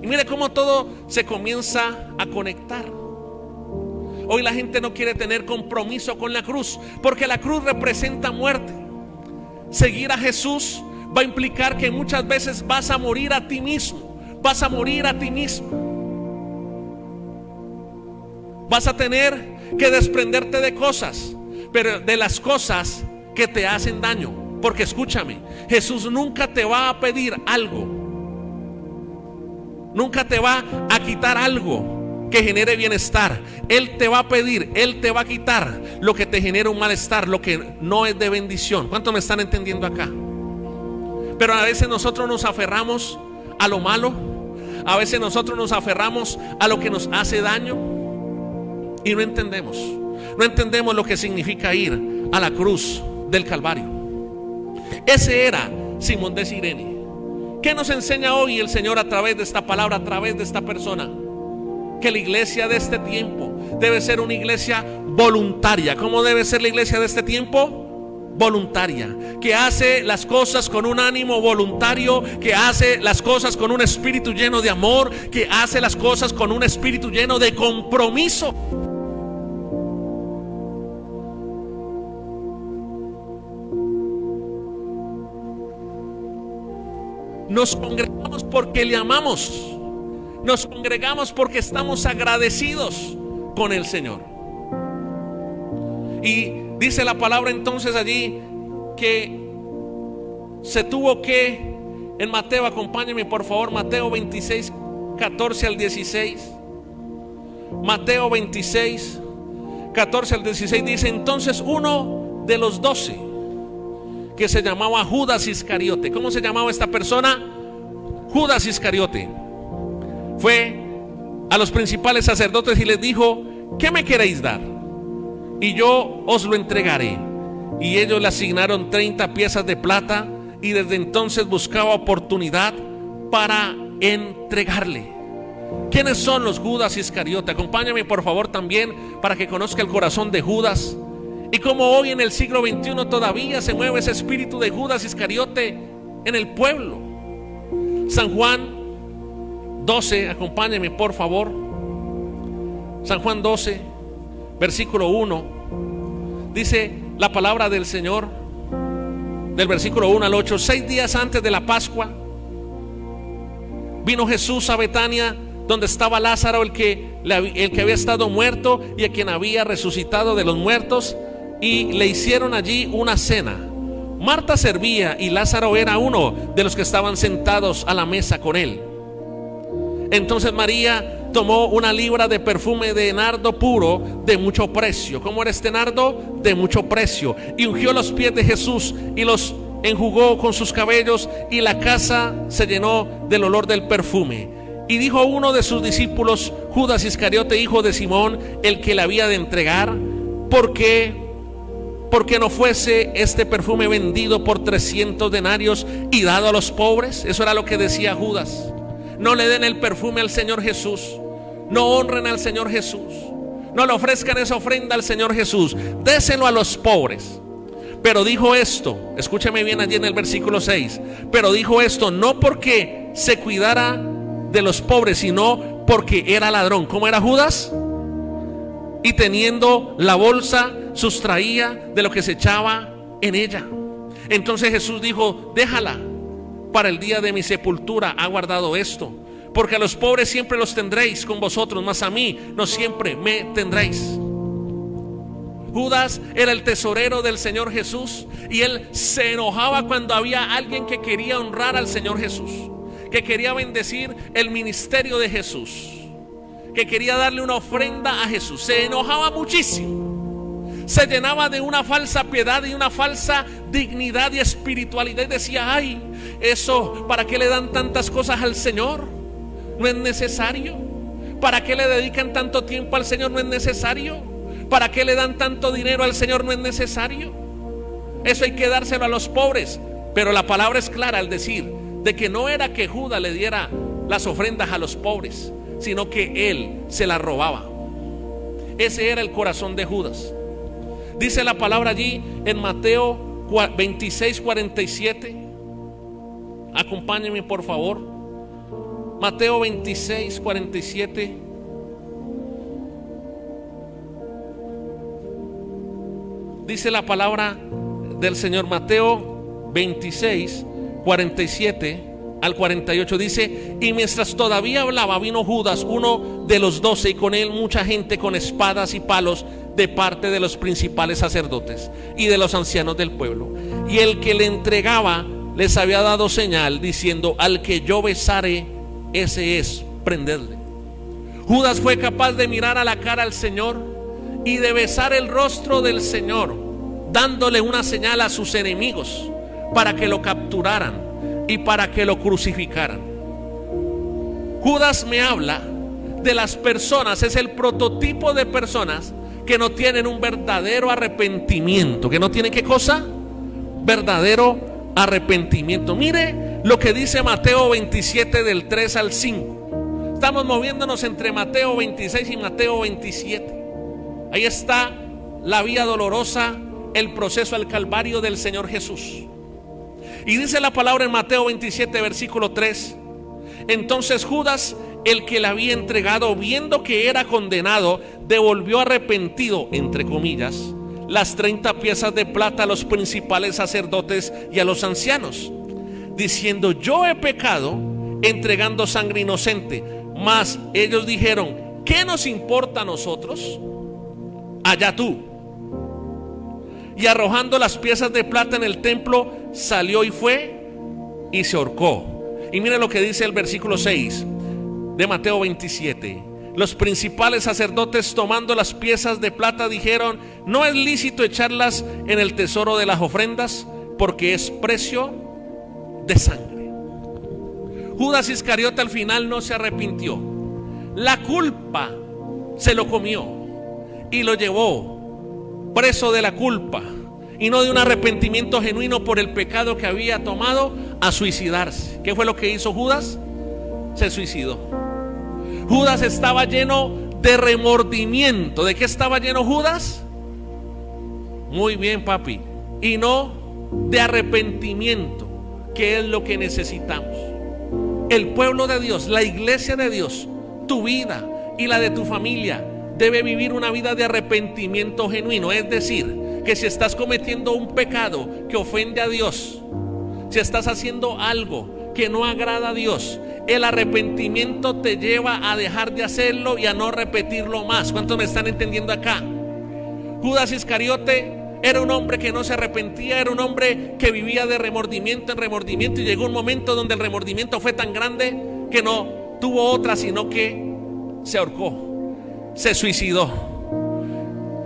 Y mire cómo todo se comienza a conectar. Hoy la gente no quiere tener compromiso con la cruz porque la cruz representa muerte. Seguir a Jesús va a implicar que muchas veces vas a morir a ti mismo. Vas a morir a ti mismo. Vas a tener que desprenderte de cosas, pero de las cosas que te hacen daño. Porque escúchame, Jesús nunca te va a pedir algo, nunca te va a quitar algo que genere bienestar. Él te va a pedir, Él te va a quitar lo que te genera un malestar, lo que no es de bendición. ¿Cuántos me están entendiendo acá? Pero a veces nosotros nos aferramos a lo malo, a veces nosotros nos aferramos a lo que nos hace daño y no entendemos lo que significa ir a la cruz del Calvario. Ese era Simón de Cirene. ¿Qué nos enseña hoy el Señor a través de esta palabra, a través de esta persona? Que la iglesia de este tiempo debe ser una iglesia voluntaria. ¿Cómo debe ser la iglesia de este tiempo? Voluntaria, que hace las cosas con un ánimo voluntario, que hace las cosas con un espíritu lleno de amor, que hace las cosas con un espíritu lleno de compromiso. Nos congregamos porque le amamos. Nos congregamos porque estamos agradecidos con el Señor. Y dice la palabra entonces allí que se tuvo que, en Mateo, acompáñenme por favor, Mateo 26, 14 al 16. Mateo 26, 14 al 16 dice: entonces uno de los 12, que se llamaba Judas Iscariote. ¿Cómo se llamaba esta persona? Judas Iscariote. Fue a los principales sacerdotes y les dijo: ¿qué me queréis dar? Y yo os lo entregaré. Y ellos le asignaron 30 piezas de plata, y desde entonces buscaba oportunidad para entregarle. ¿Quiénes son los Judas Iscariote? Acompáñame por favor también para que conozca el corazón de Judas. Y como hoy en el siglo XXI todavía se mueve ese espíritu de Judas Iscariote en el pueblo. San Juan 12, acompáñenme por favor. San Juan 12, versículo 1. Dice la palabra del Señor, del versículo 1 al 8: 6 días antes de la Pascua, vino Jesús a Betania, donde estaba Lázaro, el que había estado muerto y a quien había resucitado de los muertos, y le hicieron allí una cena. Marta servía y Lázaro era uno de los que estaban sentados a la mesa con él. Entonces María tomó una libra de perfume de nardo puro de mucho precio. ¿Cómo era este nardo? De mucho precio. Y ungió los pies de Jesús y los enjugó con sus cabellos, y la casa se llenó del olor del perfume. Y dijo uno de sus discípulos, Judas Iscariote, hijo de Simón, el que le había de entregar: ¿por qué no fuese este perfume vendido por 300 denarios y dado a los pobres? Eso era lo que decía Judas. no le den el perfume al Señor Jesús, no honren al Señor Jesús, no le ofrezcan esa ofrenda al Señor Jesús, déselo a los pobres. Pero dijo esto, escúcheme bien allí en el versículo 6, pero dijo esto no porque se cuidara de los pobres, sino porque era ladrón. ¿Cómo era Judas? Y teniendo la bolsa, sustraía de lo que se echaba en ella. Entonces Jesús dijo: déjala, para el día de mi sepultura ha guardado esto, porque a los pobres siempre los tendréis con vosotros, mas a mí no siempre me tendréis. Judas era el tesorero del Señor Jesús, y él se enojaba cuando había alguien que quería honrar al Señor Jesús, que quería bendecir el ministerio de Jesús, que quería darle una ofrenda a Jesús. Se enojaba muchísimo, se llenaba de una falsa piedad y una falsa dignidad y espiritualidad, y decía: ay, eso, ¿para qué le dan tantas cosas al Señor? No es necesario. ¿Para qué le dedican tanto tiempo al Señor? No es necesario. ¿Para qué le dan tanto dinero al Señor? No es necesario. Eso hay que dárselo a los pobres. Pero la palabra es clara al decir de que no era que Judas le diera las ofrendas a los pobres, sino que él se las robaba. Ese era el corazón de Judas. Dice la palabra allí en Mateo 26:47. Acompáñenme por favor. Mateo 26:47. Dice la palabra del Señor, Mateo 26:47 al 48. Dice: y mientras todavía hablaba, vino Judas, uno de los 12, y con él mucha gente con espadas y palos de parte de los principales sacerdotes y de los ancianos del pueblo. Y el que le entregaba les había dado señal, diciendo: al que yo besare, ese es, prendedle. Judas fue capaz de mirar a la cara al Señor y de besar el rostro del Señor, dándole una señal a sus enemigos para que lo capturaran y para que lo crucificaran. Judas me habla de las personas, es el prototipo de personas que no tienen un verdadero arrepentimiento. ¿Que no tienen qué cosa? Verdadero arrepentimiento. Mire lo que dice Mateo 27 del 3 al 5. Estamos moviéndonos entre Mateo 26 y Mateo 27. Ahí está la vía dolorosa, el proceso al Calvario del Señor Jesús. Y dice la palabra en Mateo 27 versículo 3: entonces Judas, el que le había entregado, viendo que era condenado, devolvió arrepentido, entre comillas, las 30 piezas de plata a los principales sacerdotes y a los ancianos, diciendo: yo he pecado entregando sangre inocente. Mas ellos dijeron: ¿qué nos importa a nosotros? Allá tú. Y arrojando las piezas de plata en el templo, salió y fue y se ahorcó. Y mire lo que dice el versículo 6 de Mateo 27. Los principales sacerdotes, tomando las piezas de plata, dijeron: no es lícito echarlas en el tesoro de las ofrendas, porque es precio de sangre. Judas Iscariote al final no se arrepintió. La culpa se lo comió y lo llevó preso de la culpa, y no de un arrepentimiento genuino por el pecado que había tomado, a suicidarse. ¿Qué fue lo que hizo Judas? Se suicidó. Judas estaba lleno de remordimiento. ¿De qué estaba lleno Judas? Muy bien, papi. Y no de arrepentimiento, que es lo que necesitamos. El pueblo de Dios, la iglesia de Dios, tu vida y la de tu familia, debe vivir una vida de arrepentimiento genuino. Es decir, que si estás cometiendo un pecado que ofende a Dios, si estás haciendo algo que no agrada a Dios, el arrepentimiento te lleva a dejar de hacerlo y a no repetirlo más. ¿Cuántos me están entendiendo acá? Judas Iscariote era un hombre que no se arrepentía, era un hombre que vivía de remordimiento en remordimiento, y llegó un momento donde el remordimiento fue tan grande que no tuvo otra, sino que se ahorcó, se suicidó.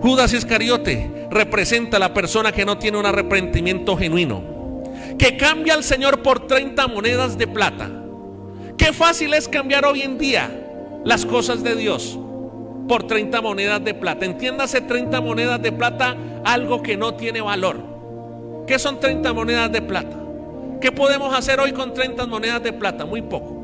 Judas Iscariote representa a la persona que no tiene un arrepentimiento genuino, que cambia al Señor por 30 monedas de plata. Qué fácil es cambiar hoy en día las cosas de Dios por 30 monedas de plata. Entiéndase, 30 monedas de plata, algo que no tiene valor. ¿Qué son 30 monedas de plata? ¿Qué podemos hacer hoy con 30 monedas de plata? Muy poco.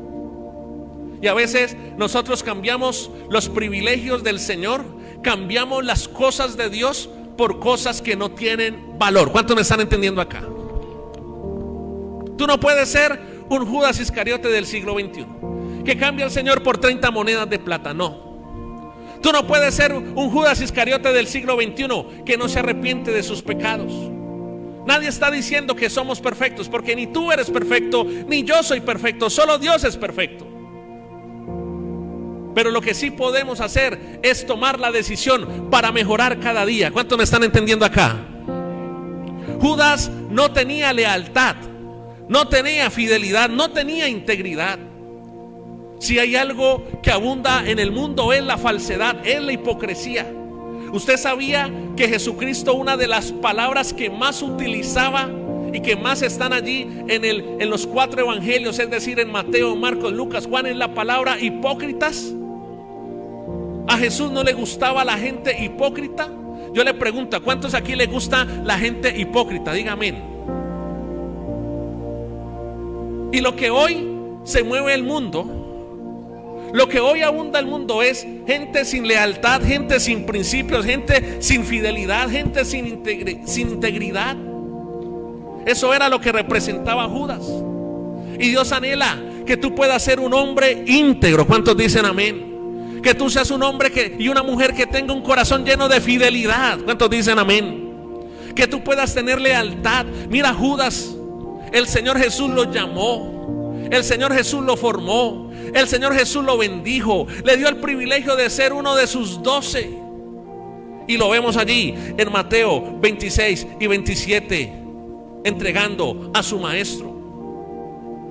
Y a veces nosotros cambiamos los privilegios del Señor, cambiamos las cosas de Dios por cosas que no tienen valor. ¿Cuántos me están entendiendo acá? Tú no puedes ser un Judas Iscariote del siglo XXI que cambia al Señor por 30 monedas de plata. No. Tú no puedes ser un Judas Iscariote del siglo XXI que no se arrepiente de sus pecados. Nadie está diciendo que somos perfectos, porque ni tú eres perfecto, ni yo soy perfecto. Solo Dios es perfecto. Pero lo que sí podemos hacer es tomar la decisión para mejorar cada día. ¿Cuántos me están entendiendo acá? Judas no tenía lealtad, no tenía fidelidad, no tenía integridad. Si hay algo que abunda en el mundo es la falsedad, es la hipocresía. ¿Usted sabía que Jesucristo, una de las palabras que más utilizaba y que más están allí en los 4 evangelios, es decir, en Mateo, Marcos, Lucas, Juan, es la palabra hipócritas? ¿A Jesús no le gustaba la gente hipócrita? Yo le pregunto, ¿a cuántos aquí le gusta la gente hipócrita? Dígame. Y lo que hoy se mueve el mundo, lo que hoy abunda el mundo es gente sin lealtad, gente sin principios, gente sin fidelidad, gente sin integridad. Eso era lo que representaba Judas. Y Dios anhela que tú puedas ser un hombre íntegro. ¿Cuántos dicen amén? Que tú seas un hombre y una mujer que tenga un corazón lleno de fidelidad. ¿Cuántos dicen amén? Que tú puedas tener lealtad. Mira, Judas, el Señor Jesús lo llamó, el Señor Jesús lo formó, el Señor Jesús lo bendijo, le dio el privilegio de ser uno de sus 12. Y lo vemos allí en Mateo 26 y 27, entregando a su maestro.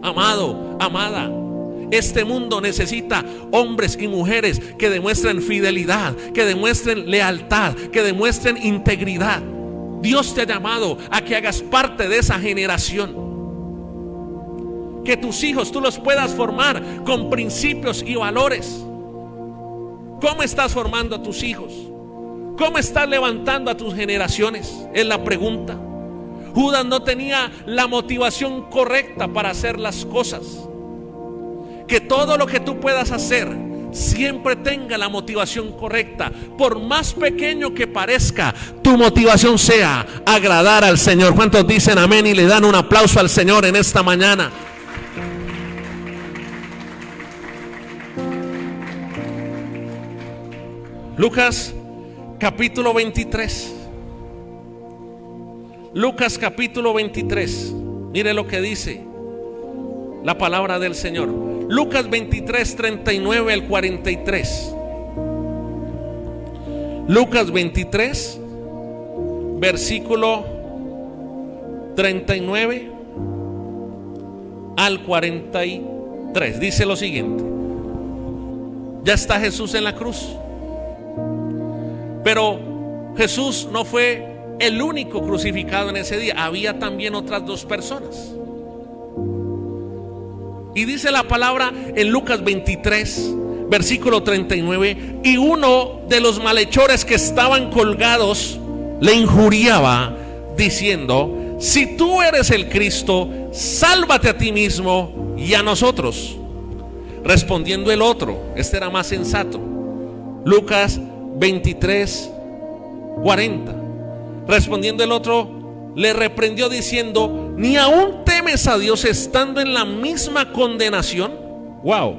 Amado, amada, este mundo necesita hombres y mujeres que demuestren fidelidad, que demuestren lealtad, que demuestren integridad. Dios te ha llamado a que hagas parte de esa generación. Que tus hijos tú los puedas formar con principios y valores. ¿Cómo estás formando a tus hijos? ¿Cómo estás levantando a tus generaciones? Es la pregunta. Judas no tenía la motivación correcta para hacer las cosas. Que todo lo que tú puedas hacer siempre tenga la motivación correcta. Por más pequeño que parezca, tu motivación sea agradar al Señor. ¿Cuántos dicen amén y le dan un aplauso al Señor en esta mañana? Lucas capítulo 23. Lucas capítulo 23. Mire lo que dice la palabra del Señor. Lucas 23, 39 al 43. Lucas 23, versículo 39 al 43. Dice lo siguiente. Ya está Jesús en la cruz. Pero Jesús no fue el único crucificado en ese día. Había también otras 2 personas. Y dice la palabra en Lucas 23, versículo 39. Y uno de los malhechores que estaban colgados le injuriaba, diciendo: si tú eres el Cristo, sálvate a ti mismo y a nosotros. Respondiendo el otro, este era más sensato. Lucas 23, 40. Respondiendo el otro, le reprendió diciendo: ¿ni aún temes a Dios estando en la misma condenación? Wow.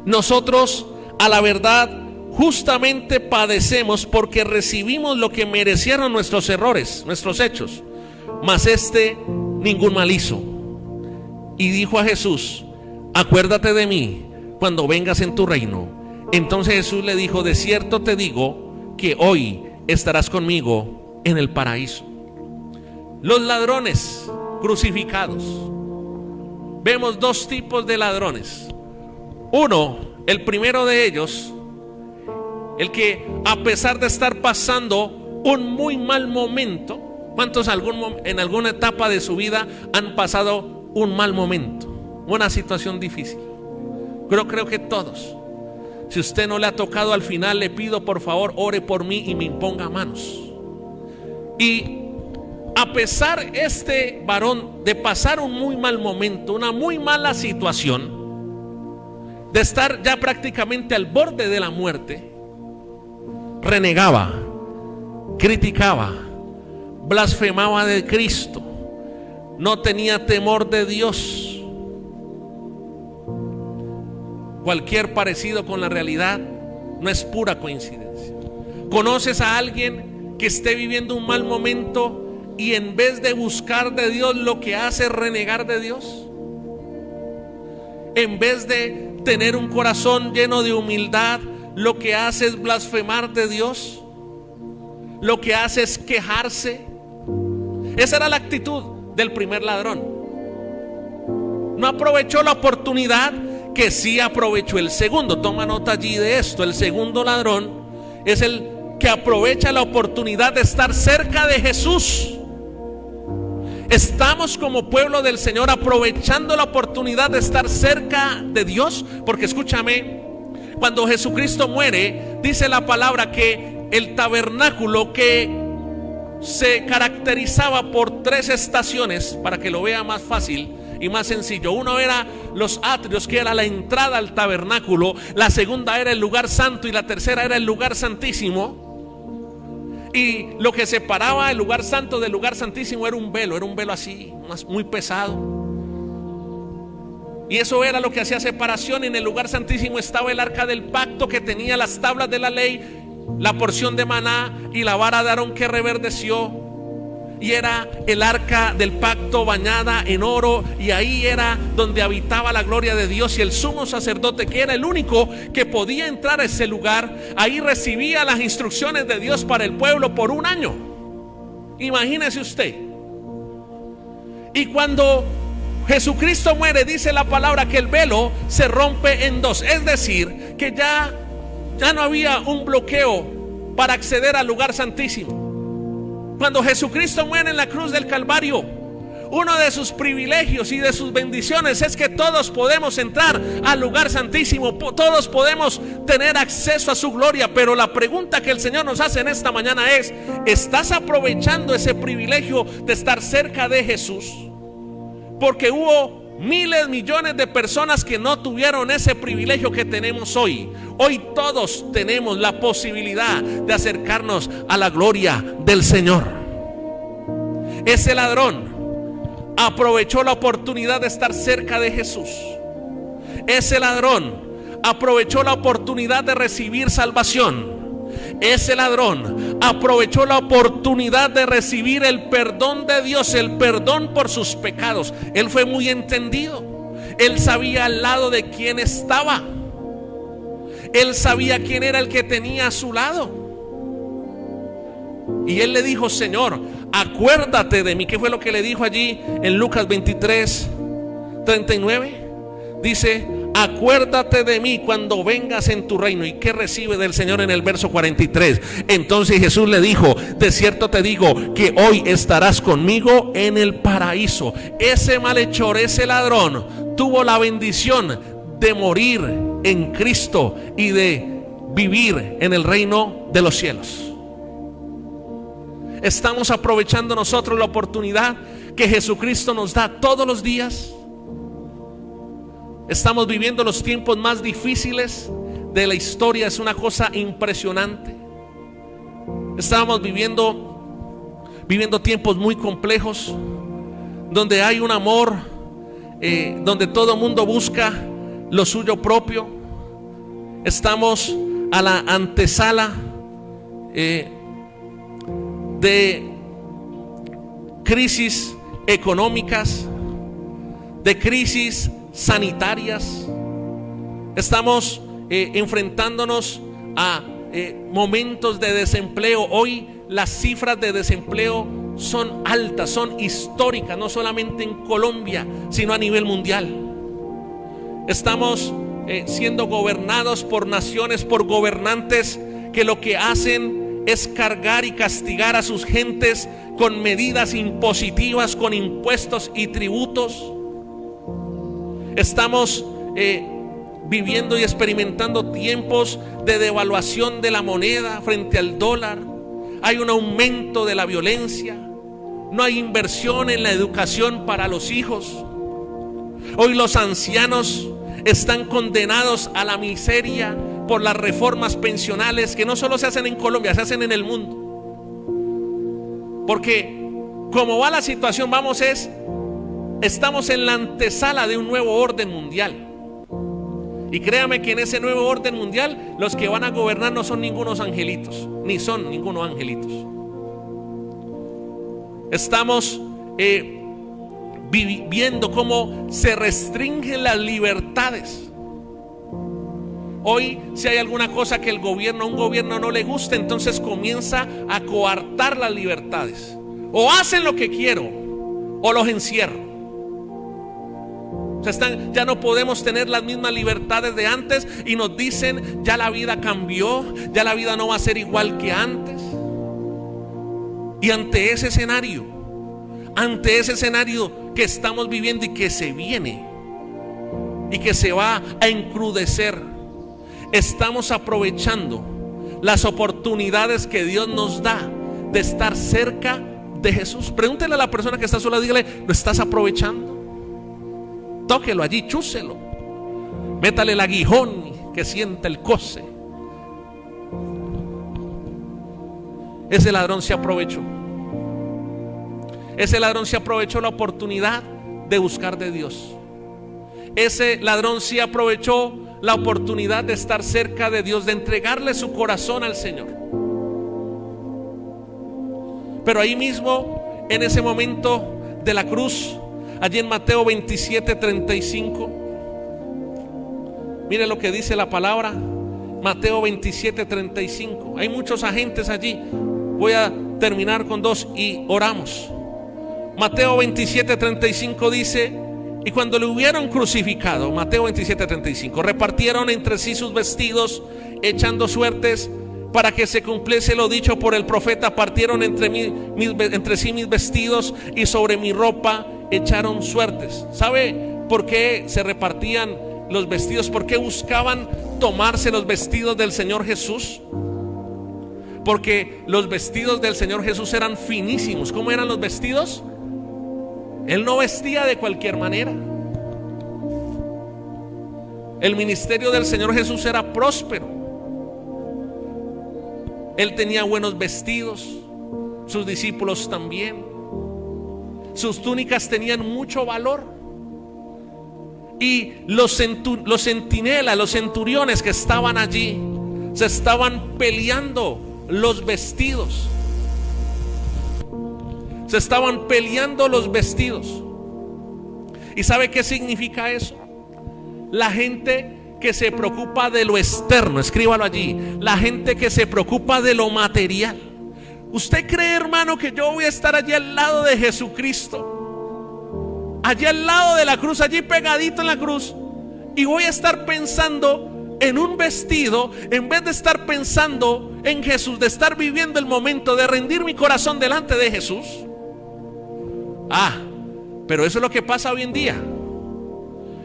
Nosotros, a la verdad, justamente padecemos porque recibimos lo que merecieron nuestros errores, nuestros hechos, mas este ningún mal hizo. Y dijo a Jesús: acuérdate de mí cuando vengas en tu reino. Entonces Jesús le dijo: de cierto te digo que hoy estarás conmigo en el paraíso. Los ladrones crucificados. Vemos 2 tipos de ladrones. Uno, el primero de ellos, el que a pesar de estar pasando un muy mal momento. ¿Cuántos en alguna etapa de su vida han pasado un mal momento, una situación difícil? Creo que todos. Si usted no le ha tocado al final, le pido por favor ore por mí y me imponga manos. Y a pesar este varón de pasar un muy mal momento, una muy mala situación, de estar ya prácticamente al borde de la muerte, renegaba, criticaba, blasfemaba de Cristo, no tenía temor de Dios. Cualquier parecido con la realidad no es pura coincidencia. ¿Conoces a alguien que esté viviendo un mal momento y en vez de buscar de Dios lo que hace es renegar de Dios? En vez de tener un corazón lleno de humildad, lo que hace es blasfemar de Dios, lo que hace es quejarse. Esa era la actitud del primer ladrón. No aprovechó la oportunidad que sí aprovechó el segundo. Toma nota allí de esto. El segundo ladrón es el que aprovecha la oportunidad de estar cerca de Jesús. Estamos como pueblo del Señor aprovechando la oportunidad de estar cerca de Dios, porque escúchame, cuando Jesucristo muere, dice la palabra que el tabernáculo, que se caracterizaba por 3 estaciones, para que lo vea más fácil y más sencillo. Uno era los atrios, que era la entrada al tabernáculo. La segunda era el lugar santo y la tercera era el lugar santísimo. Y lo que separaba el lugar santo del lugar santísimo era un velo así, muy pesado. Y eso era lo que hacía separación. En el lugar santísimo estaba el arca del pacto, que tenía las tablas de la ley, la porción de maná y la vara de Aarón que reverdeció. Y era el arca del pacto bañada en oro, y ahí era donde habitaba la gloria de Dios. Y el sumo sacerdote, que era el único que podía entrar a ese lugar, ahí recibía las instrucciones de Dios para el pueblo por 1 año. Imagínese usted. Y cuando Jesucristo muere, dice la palabra que el velo se rompe en 2. Es decir, que ya no había un bloqueo para acceder al lugar santísimo. Cuando Jesucristo muere en la cruz del Calvario, uno de sus privilegios y de sus bendiciones es que todos podemos entrar al lugar santísimo, todos podemos tener acceso a su gloria. Pero la pregunta que el Señor nos hace en esta mañana es: ¿estás aprovechando ese privilegio de estar cerca de Jesús? Porque hubo miles, millones de personas que no tuvieron ese privilegio que tenemos hoy. Hoy todos tenemos la posibilidad de acercarnos a la gloria del Señor. Ese ladrón aprovechó la oportunidad de estar cerca de Jesús. Ese ladrón aprovechó la oportunidad de recibir salvación. Ese ladrón aprovechó la oportunidad de recibir el perdón de Dios, el perdón por sus pecados. Él fue muy entendido. Él sabía al lado de quién estaba. Él sabía quién era el que tenía a su lado. Y él le dijo: Señor, acuérdate de mí. ¿Qué fue lo que le dijo allí en Lucas 23:39? Dice: acuérdate de mí cuando vengas en tu reino. ¿Y qué recibe del Señor en el verso 43? Entonces Jesús le dijo: de cierto te digo que hoy estarás conmigo en el paraíso. Ese malhechor, ese ladrón, tuvo la bendición de morir en Cristo y de vivir en el reino de los cielos. ¿Estamos aprovechando nosotros la oportunidad que Jesucristo nos da todos los días? Estamos viviendo los tiempos más difíciles de la historia. Es una cosa impresionante. Estamos viviendo tiempos muy complejos, donde hay un amor, donde todo el mundo busca lo suyo propio. Estamos a la antesala de crisis económicas, de crisis sanitarias. Estamos enfrentándonos a momentos de desempleo. Hoy las cifras de desempleo son altas, son históricas, no solamente en Colombia, sino a nivel mundial. Estamos siendo gobernados por naciones, por gobernantes que lo que hacen es cargar y castigar a sus gentes con medidas impositivas, con impuestos y tributos. Estamos viviendo y experimentando tiempos de devaluación de la moneda frente al dólar. Hay un aumento de la violencia. No hay inversión en la educación para los hijos. Hoy los ancianos están condenados a la miseria por las reformas pensionales que no solo se hacen en Colombia, se hacen en el mundo. Porque como va la situación, estamos en la antesala de un nuevo orden mundial. Y créame que en ese nuevo orden mundial los que van a gobernar no son ningunos angelitos, ni son ningunos angelitos. Estamos viendo cómo se restringen las libertades. Hoy, si hay alguna cosa que a un gobierno no le gusta, entonces comienza a coartar las libertades. O hacen lo que quiero o los encierro. Ya no podemos tener las mismas libertades de antes y nos dicen ya la vida cambió, ya la vida no va a ser igual que antes. Y ante ese escenario que estamos viviendo y que se viene y que se va a encrudecer, estamos aprovechando las oportunidades que Dios nos da de estar cerca de Jesús. Pregúntele a la persona que está sola, dígale: ¿lo estás aprovechando? Tóquelo allí, chúselo, métale el aguijón que sienta el coce. Ese ladrón se aprovechó. Ese ladrón se aprovechó la oportunidad de buscar de Dios. Ese ladrón sí aprovechó la oportunidad de estar cerca de Dios, de entregarle su corazón al Señor. Pero ahí mismo, en ese momento de la cruz, allí en Mateo 27:35, mire lo que dice la palabra. Mateo 27:35. Hay muchos agentes allí. Voy a terminar con dos y oramos. Mateo 27:35 dice: y cuando le hubieron crucificado, Mateo 27:35, repartieron entre sí sus vestidos, echando suertes para que se cumpliese lo dicho por el profeta. Partieron entre sí mis vestidos y sobre mi ropa echaron suertes. ¿Sabe por qué se repartían los vestidos? ¿Por qué buscaban tomarse los vestidos del Señor Jesús? Porque los vestidos del Señor Jesús eran finísimos. ¿Cómo eran los vestidos? Él no vestía de cualquier manera. El ministerio del Señor Jesús era próspero. Él tenía buenos vestidos, sus discípulos también. Sus túnicas tenían mucho valor. Y los centinelas, los centuriones que estaban allí, se estaban peleando los vestidos. Se estaban peleando los vestidos. ¿Y sabe qué significa eso? La gente que se preocupa de lo externo, escríbalo allí, la gente que se preocupa de lo material. ¿Usted cree, hermano, que yo voy a estar allí al lado de Jesucristo, allí al lado de la cruz, allí pegadito en la cruz, y voy a estar pensando en un vestido en vez de estar pensando en Jesús, de estar viviendo el momento de rendir mi corazón delante de Jesús? Pero eso es lo que pasa hoy en día.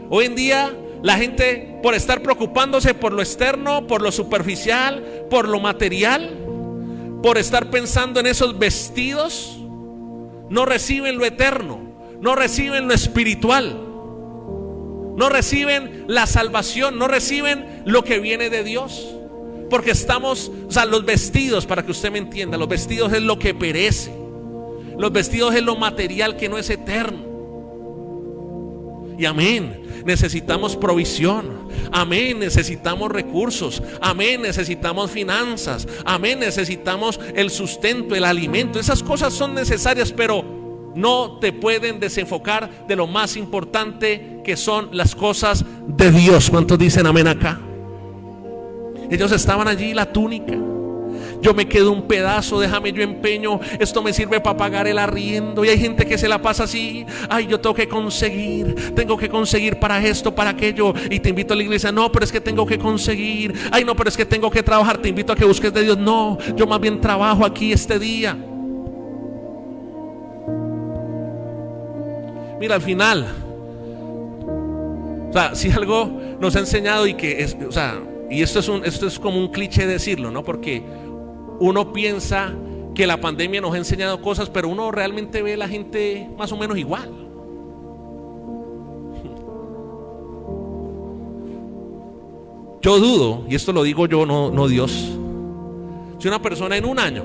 Hoy en día la gente, por estar preocupándose por lo externo, por lo superficial, por lo material, por estar pensando en esos vestidos, no reciben lo eterno, no reciben lo espiritual, no reciben la salvación, no reciben lo que viene de Dios. Porque los vestidos, para que usted me entienda, los vestidos es lo que perece. Los vestidos es lo material que no es eterno. Y amén, necesitamos provisión. Amén, necesitamos recursos. Amén, necesitamos finanzas. Amén, necesitamos el sustento, el alimento. Esas cosas son necesarias, pero no te pueden desenfocar de lo más importante, que son las cosas de Dios. ¿Cuántos dicen amén acá? Ellos estaban allí, la túnica. Yo me quedo un pedazo, déjame yo empeño, esto me sirve para pagar el arriendo. Y hay gente que se la pasa así: ay, yo tengo que conseguir para esto, para aquello. Y te invito a la iglesia: no, pero es que tengo que conseguir. Ay, no, pero es que tengo que trabajar. Te invito a que busques de Dios. No, yo más bien trabajo aquí este día. Mira, al final, si algo nos ha enseñado, y que es, y esto es como un cliché decirlo, ¿no? Porque uno piensa que la pandemia nos ha enseñado cosas, pero uno realmente ve a la gente más o menos igual. Yo dudo, y esto lo digo yo, no Dios, si una persona en un año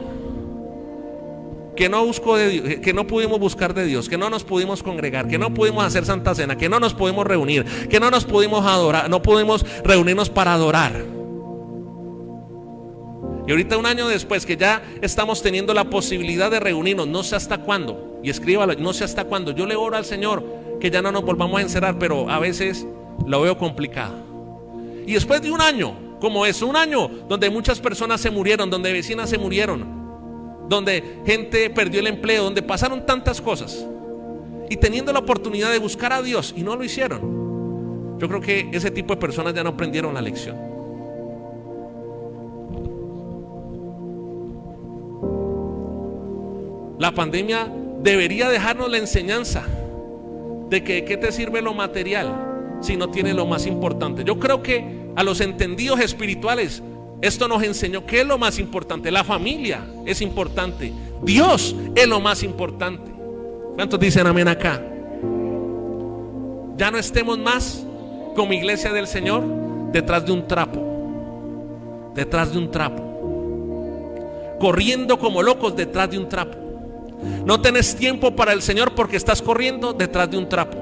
que no buscó de Dios, que no pudimos buscar de Dios, que no nos pudimos congregar, que no pudimos hacer Santa Cena, que no nos pudimos reunir, que no nos pudimos adorar, no pudimos reunirnos para adorar. Y ahorita, un año después, que ya estamos teniendo la posibilidad de reunirnos, no sé hasta cuándo, y escríbalo, no sé hasta cuándo. Yo le oro al Señor que ya no nos volvamos a encerrar, pero a veces lo veo complicado. Y después de un año, como es un año donde muchas personas se murieron, donde vecinas se murieron, donde gente perdió el empleo, donde pasaron tantas cosas, y teniendo la oportunidad de buscar a Dios y no lo hicieron, yo creo que ese tipo de personas ya no aprendieron la lección. La pandemia debería dejarnos la enseñanza de que ¿qué te sirve lo material si no tiene lo más importante? Yo creo que a los entendidos espirituales esto nos enseñó qué es lo más importante. La familia es importante, Dios es lo más importante. ¿Cuántos dicen amén acá? Ya no estemos más como iglesia del Señor detrás de un trapo, corriendo como locos detrás de un trapo. No tenés tiempo para el Señor porque estás corriendo detrás de un trapo.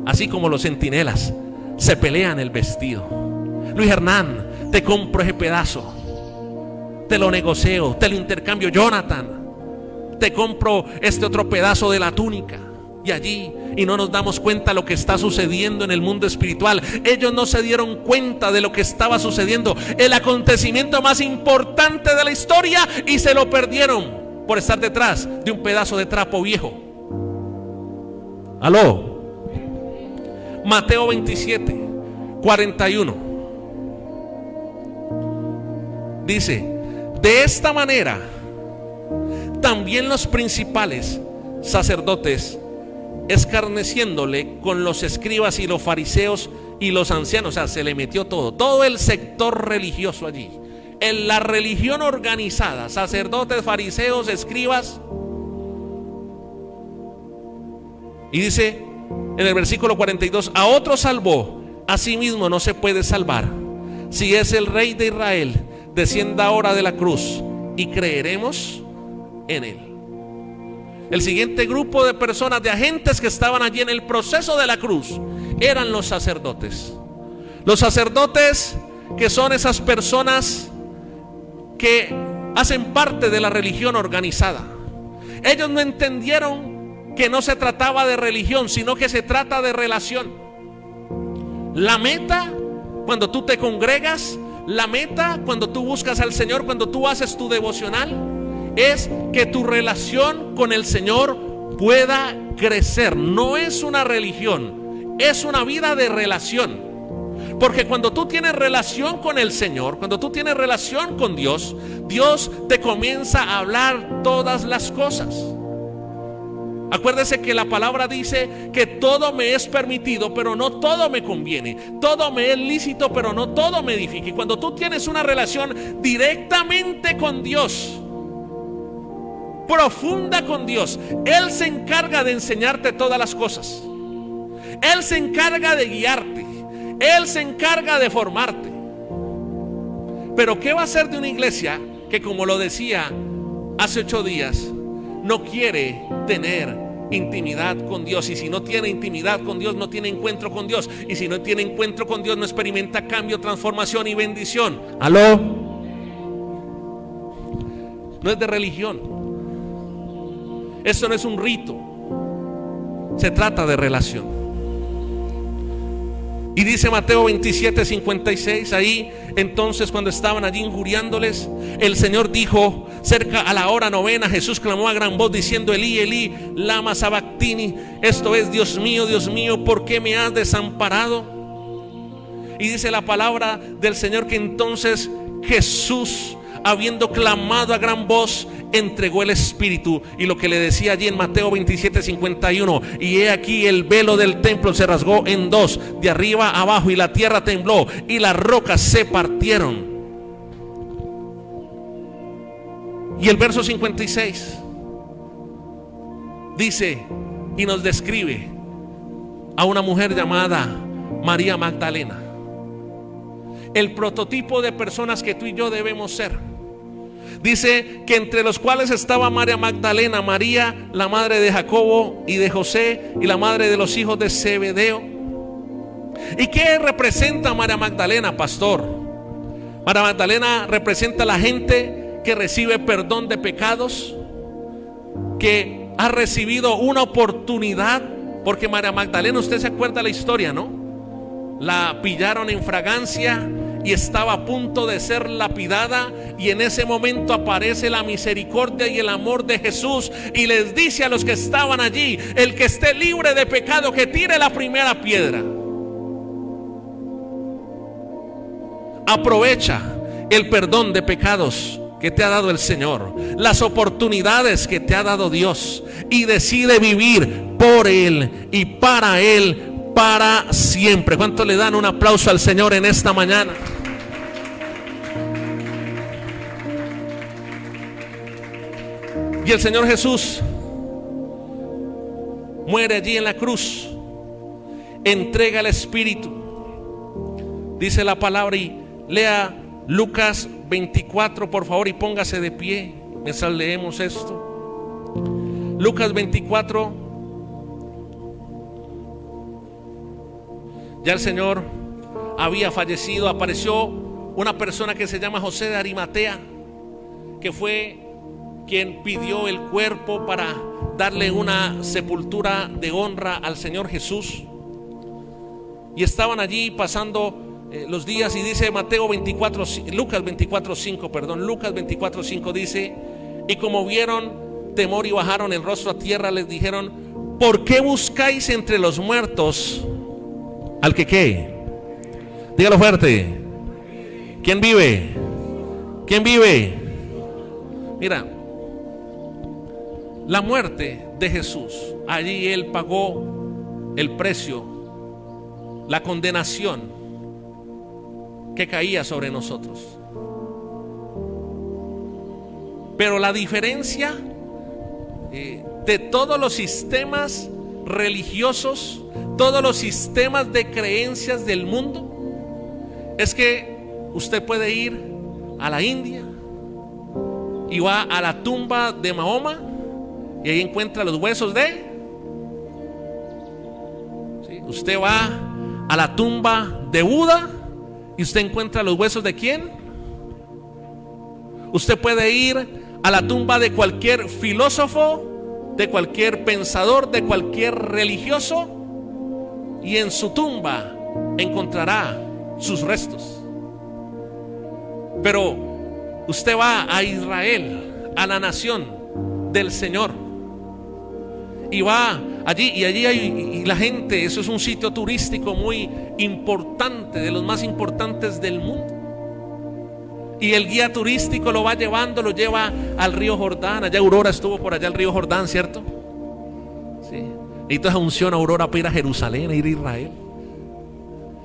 Así como los centinelas se pelean el vestido. Luis Hernán, te compro ese pedazo, te lo negocio, te lo intercambio. Jonathan, te compro este otro pedazo de la túnica. Y allí, y no nos damos cuenta de lo que está sucediendo en el mundo espiritual. Ellos no se dieron cuenta de lo que estaba sucediendo, el acontecimiento más importante de la historia, y se lo perdieron por estar detrás de un pedazo de trapo viejo. Aló. Mateo 27, 41. Dice: de esta manera también los principales sacerdotes, escarneciéndole con los escribas y los fariseos y los ancianos, o sea, se le metió todo el sector religioso allí, en la religión organizada, sacerdotes, fariseos, escribas. Y dice en el versículo 42: a otro salvó, a sí mismo no se puede salvar. Si es el Rey de Israel, descienda ahora de la cruz y creeremos en él. El siguiente grupo de personas, de agentes que estaban allí en el proceso de la cruz, eran los sacerdotes. Los sacerdotes, que son esas personas que hacen parte de la religión organizada. Ellos no entendieron que no se trataba de religión, sino que se trata de relación. La meta cuando tú te congregas, la meta cuando tú buscas al Señor, cuando tú haces tu devocional, es que tu relación con el Señor pueda crecer. No es una religión, es una vida de relación. Porque cuando tú tienes relación con el Señor, cuando tú tienes relación con Dios, Dios te comienza a hablar todas las cosas. Acuérdese que la palabra dice que todo me es permitido, pero no todo me conviene. Todo me es lícito, pero no todo me edifica. Y cuando tú tienes una relación directamente con Dios, profunda con Dios, Él se encarga de enseñarte todas las cosas. Él se encarga de guiarte. Él se encarga de formarte. Pero ¿qué va a hacer de una iglesia que, como lo decía hace 8 días, no quiere tener intimidad con Dios? Y si no tiene intimidad con Dios, no tiene encuentro con Dios. Y si no tiene encuentro con Dios, no experimenta cambio, transformación y bendición. ¿Aló? No es de religión. Esto no es un rito. Se trata de relación. Y dice Mateo 27, 56, ahí entonces, cuando estaban allí injuriándoles, el Señor dijo: cerca a la hora 9, Jesús clamó a gran voz diciendo: Elí, Elí, lama sabactini. Esto es: Dios mío, ¿por qué me has desamparado? Y dice la palabra del Señor que entonces Jesús, habiendo clamado a gran voz, entregó el Espíritu. Y lo que le decía allí en Mateo 27, 51: y he aquí el velo del templo se rasgó en dos, de arriba a abajo, y la tierra tembló y las rocas se partieron. Y el verso 56 dice y nos describe a una mujer llamada María Magdalena. el prototipo de personas que tú y yo debemos ser. Dice que entre los cuales estaba María Magdalena, María, la madre de Jacobo y de José, y la madre de los hijos de Zebedeo. ¿Y qué representa María Magdalena, pastor? María Magdalena representa a la gente que recibe perdón de pecados, que ha recibido una oportunidad. Porque María Magdalena, usted se acuerda la historia, ¿no? La pillaron en fragancia y estaba a punto de ser lapidada, y en ese momento aparece la misericordia y el amor de Jesús y les dice a los que estaban allí: el que esté libre de pecado, que tire la primera piedra. Aprovecha el perdón de pecados que te ha dado el Señor, las oportunidades que te ha dado Dios, y decide vivir por Él y para Él para siempre. ¿Cuánto le dan un aplauso al Señor en esta mañana? Y el Señor Jesús muere allí en la cruz, entrega el Espíritu. Dice la palabra, y lea Lucas 24, por favor, y póngase de pie mientras leemos esto. Lucas 24. Ya el Señor había fallecido. Apareció una persona que se llama José de Arimatea, que fue quien pidió el cuerpo para darle una sepultura de honra al Señor Jesús. Y estaban allí pasando los días, y dice Lucas 24:5 dice: y como vieron temor y bajaron el rostro a tierra, les dijeron: ¿por qué buscáis entre los muertos al que qué? Dígalo fuerte. ¿Quién vive? ¿Quién vive? Mira, la muerte de Jesús, allí Él pagó el precio, la condenación que caía sobre nosotros. Pero la diferencia de todos los sistemas religiosos, todos los sistemas de creencias del mundo, es que usted puede ir a la India y va a la tumba de Mahoma y ahí encuentra los huesos de... ¿sí? Usted va a la tumba de Buda y usted encuentra los huesos de ¿quién? Usted puede ir a la tumba de cualquier filósofo, de cualquier pensador, de cualquier religioso, y en su tumba encontrará sus restos. Pero usted va a Israel, a la nación del Señor, y va allí, y allí hay, y la gente, eso es un sitio turístico muy importante, de los más importantes del mundo. Y el guía turístico lo va llevando, lo lleva al río Jordán. Allá Aurora estuvo por allá, el río Jordán, ¿cierto? Sí. Y entonces unción a Aurora para ir a Jerusalén, a ir a Israel.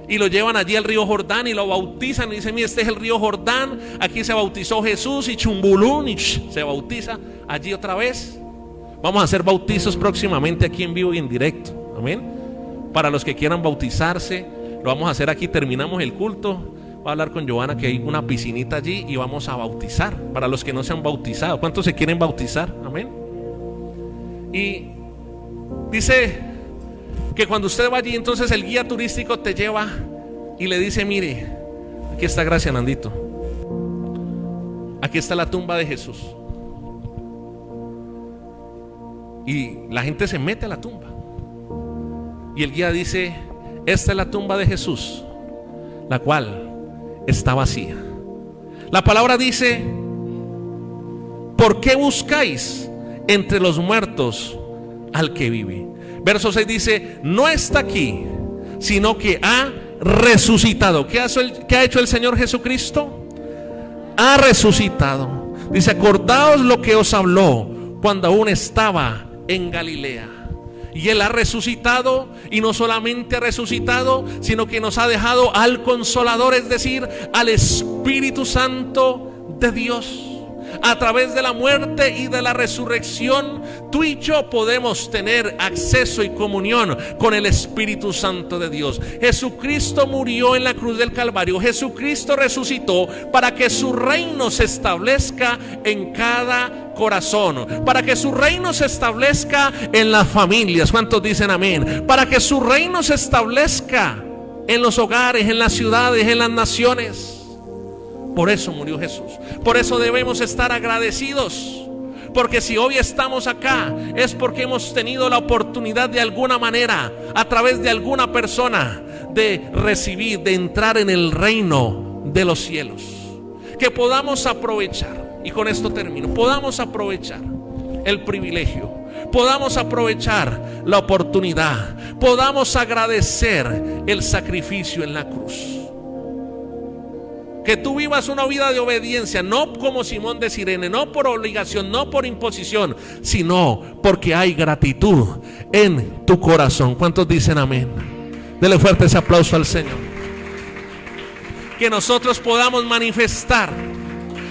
Y lo llevan allí al río Jordán y lo bautizan. Y dicen: mira, este es el río Jordán, aquí se bautizó Jesús. Y Chumbulún, y se bautiza allí otra vez. Vamos a hacer bautizos próximamente aquí en vivo y en directo. Amén. Para los que quieran bautizarse, lo vamos a hacer aquí. Terminamos el culto. Voy a hablar con Giovanna que hay una piscinita allí y vamos a bautizar para los que no se han bautizado. ¿Cuántos se quieren bautizar? Amén. Y dice que cuando usted va allí, entonces el guía turístico te lleva y le dice: mire, aquí está, gracias Nandito, aquí está la tumba de Jesús. Y la gente se mete a la tumba y el guía dice: esta es la tumba de Jesús, la cual está vacía. La palabra dice: ¿por qué buscáis entre los muertos al que vive? Verso 6 dice: no está aquí, sino que ha resucitado. ¿Qué ha hecho el Señor Jesucristo? Ha resucitado. Dice: acordaos lo que os habló cuando aún estaba en Galilea. Y Él ha resucitado, y no solamente ha resucitado, sino que nos ha dejado al Consolador, es decir, al Espíritu Santo de Dios. a través de la muerte y de la resurrección, tú y yo podemos tener acceso y comunión con el Espíritu Santo de Dios. Jesucristo murió en la cruz del Calvario. Jesucristo resucitó para que su reino se establezca en cada corazón, para que su reino se establezca en las familias. ¿Cuántos dicen amén? Para que su reino se establezca en los hogares, en las ciudades, en las naciones. Por eso murió Jesús. Por eso debemos estar agradecidos, porque si hoy estamos acá es porque hemos tenido la oportunidad de alguna manera, a través de alguna persona, de recibir, de entrar en el reino de los cielos. Que podamos aprovechar, y con esto termino, podamos aprovechar el privilegio, podamos aprovechar la oportunidad, podamos agradecer el sacrificio en la cruz. Que tú vivas una vida de obediencia, no como Simón de Cirene, no por obligación, no por imposición, sino porque hay gratitud en tu corazón. ¿Cuántos dicen amén? Dele fuerte ese aplauso al Señor. Que nosotros podamos manifestar,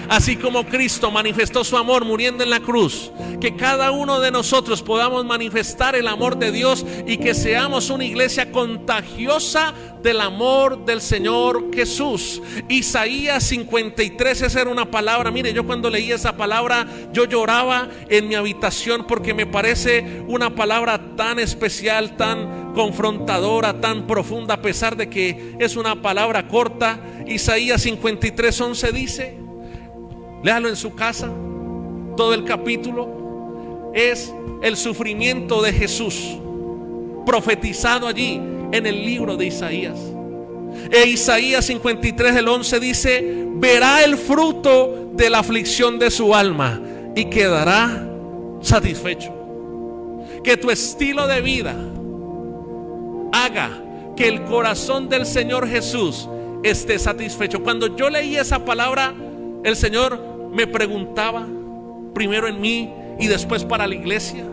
así como Cristo manifestó su amor muriendo en la cruz, que cada uno de nosotros podamos manifestar el amor de Dios y que seamos una iglesia contagiosa del amor del Señor Jesús. Isaías 53, esa era una palabra. Mire, yo cuando leí esa palabra, yo lloraba en mi habitación, porque me parece una palabra tan especial, tan confrontadora, tan profunda, a pesar de que es una palabra corta. Isaías 53, 11 dice, léalo en su casa, todo el capítulo es el sufrimiento de Jesús profetizado allí en el libro de Isaías. Isaías 53, el 11 dice: verá el fruto de la aflicción de su alma y quedará satisfecho. Que tu estilo de vida haga que el corazón del Señor Jesús esté satisfecho. Cuando yo leí esa palabra, el Señor me preguntaba, primero en mí y después para la iglesia: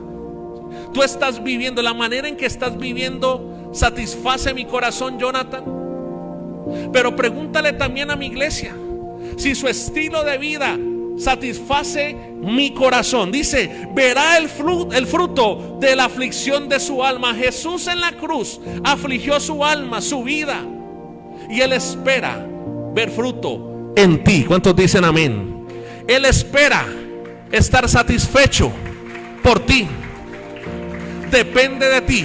tú estás viviendo, la manera en que estás viviendo satisface mi corazón, Jonathan. Pero pregúntale también a mi iglesia si su estilo de vida satisface mi corazón. Dice: verá el fruto de la aflicción de su alma. Jesús en la cruz afligió su alma, su vida, y Él espera ver fruto en ti. ¿Cuántos dicen amén? Él espera estar satisfecho por ti. Depende de ti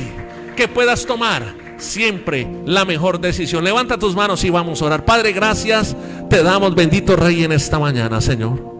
que puedas tomar siempre la mejor decisión. Levanta tus manos y vamos a orar. Padre, gracias te damos, bendito Rey, en esta mañana, Señor.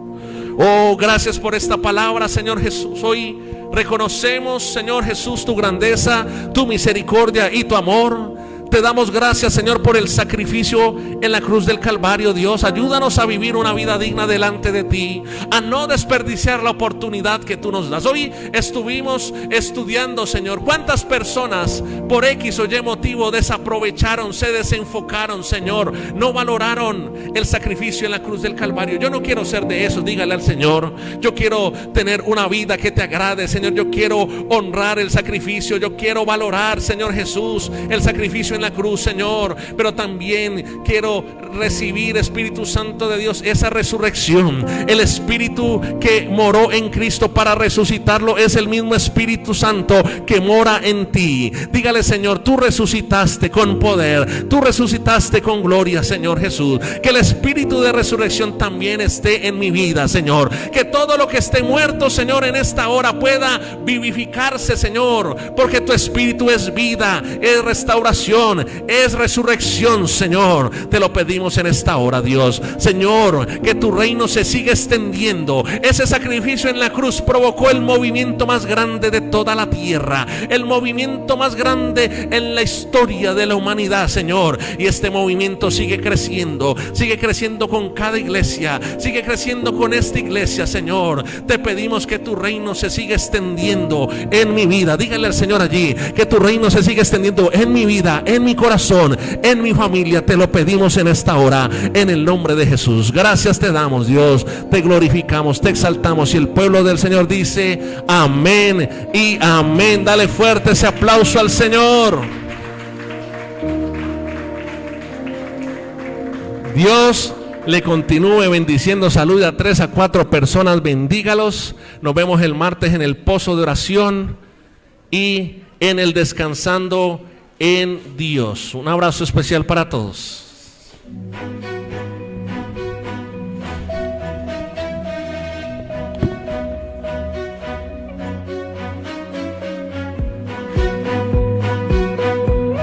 Oh, gracias por esta palabra, Señor Jesús. Hoy reconocemos, Señor Jesús, tu grandeza, tu misericordia y tu amor. Te damos gracias, Señor, por el sacrificio en la cruz del Calvario. Dios, ayúdanos a vivir una vida digna delante de ti, a no desperdiciar la oportunidad que tú nos das. Hoy estuvimos estudiando, Señor, cuántas personas por X o Y motivo desaprovecharon, se desenfocaron, Señor, no valoraron el sacrificio en la cruz del Calvario. Yo no quiero ser de esos. Dígale al Señor: yo quiero tener una vida que te agrade, Señor. Yo quiero honrar el sacrificio. Yo quiero valorar, Señor Jesús, el sacrificio en la cruz, Señor. Pero también quiero recibir, Espíritu Santo de Dios, esa resurrección. El Espíritu que moró en Cristo para resucitarlo es el mismo Espíritu Santo que mora en ti. Dígale: Señor, tú resucitaste con poder, tú resucitaste con gloria, Señor Jesús. Que el Espíritu de resurrección también esté en mi vida, Señor. Que todo lo que esté muerto, Señor, en esta hora pueda vivificarse, Señor, porque tu Espíritu es vida, es restauración, es resurrección, Señor. Te lo pedimos en esta hora, Dios. Señor, que tu reino se siga extendiendo. Ese sacrificio en la cruz provocó el movimiento más grande de toda la tierra, el movimiento más grande en la historia de la humanidad, Señor. Y este movimiento sigue creciendo con cada iglesia, sigue creciendo con esta iglesia, Señor. Te pedimos que tu reino se siga extendiendo en mi vida. Dígale al Señor allí: que tu reino se siga extendiendo en mi vida, en mi corazón, en mi familia. Te lo pedimos en esta hora, en el nombre de Jesús. Gracias te damos, Dios. Te glorificamos, te exaltamos. Y el pueblo del Señor dice amén y amén. Dale fuerte ese aplauso al Señor. Dios le continúe bendiciendo. Salude a 3 a 4 personas, bendígalos. Nos vemos el martes en el pozo de oración y en el descansando en Dios. Un abrazo especial para todos.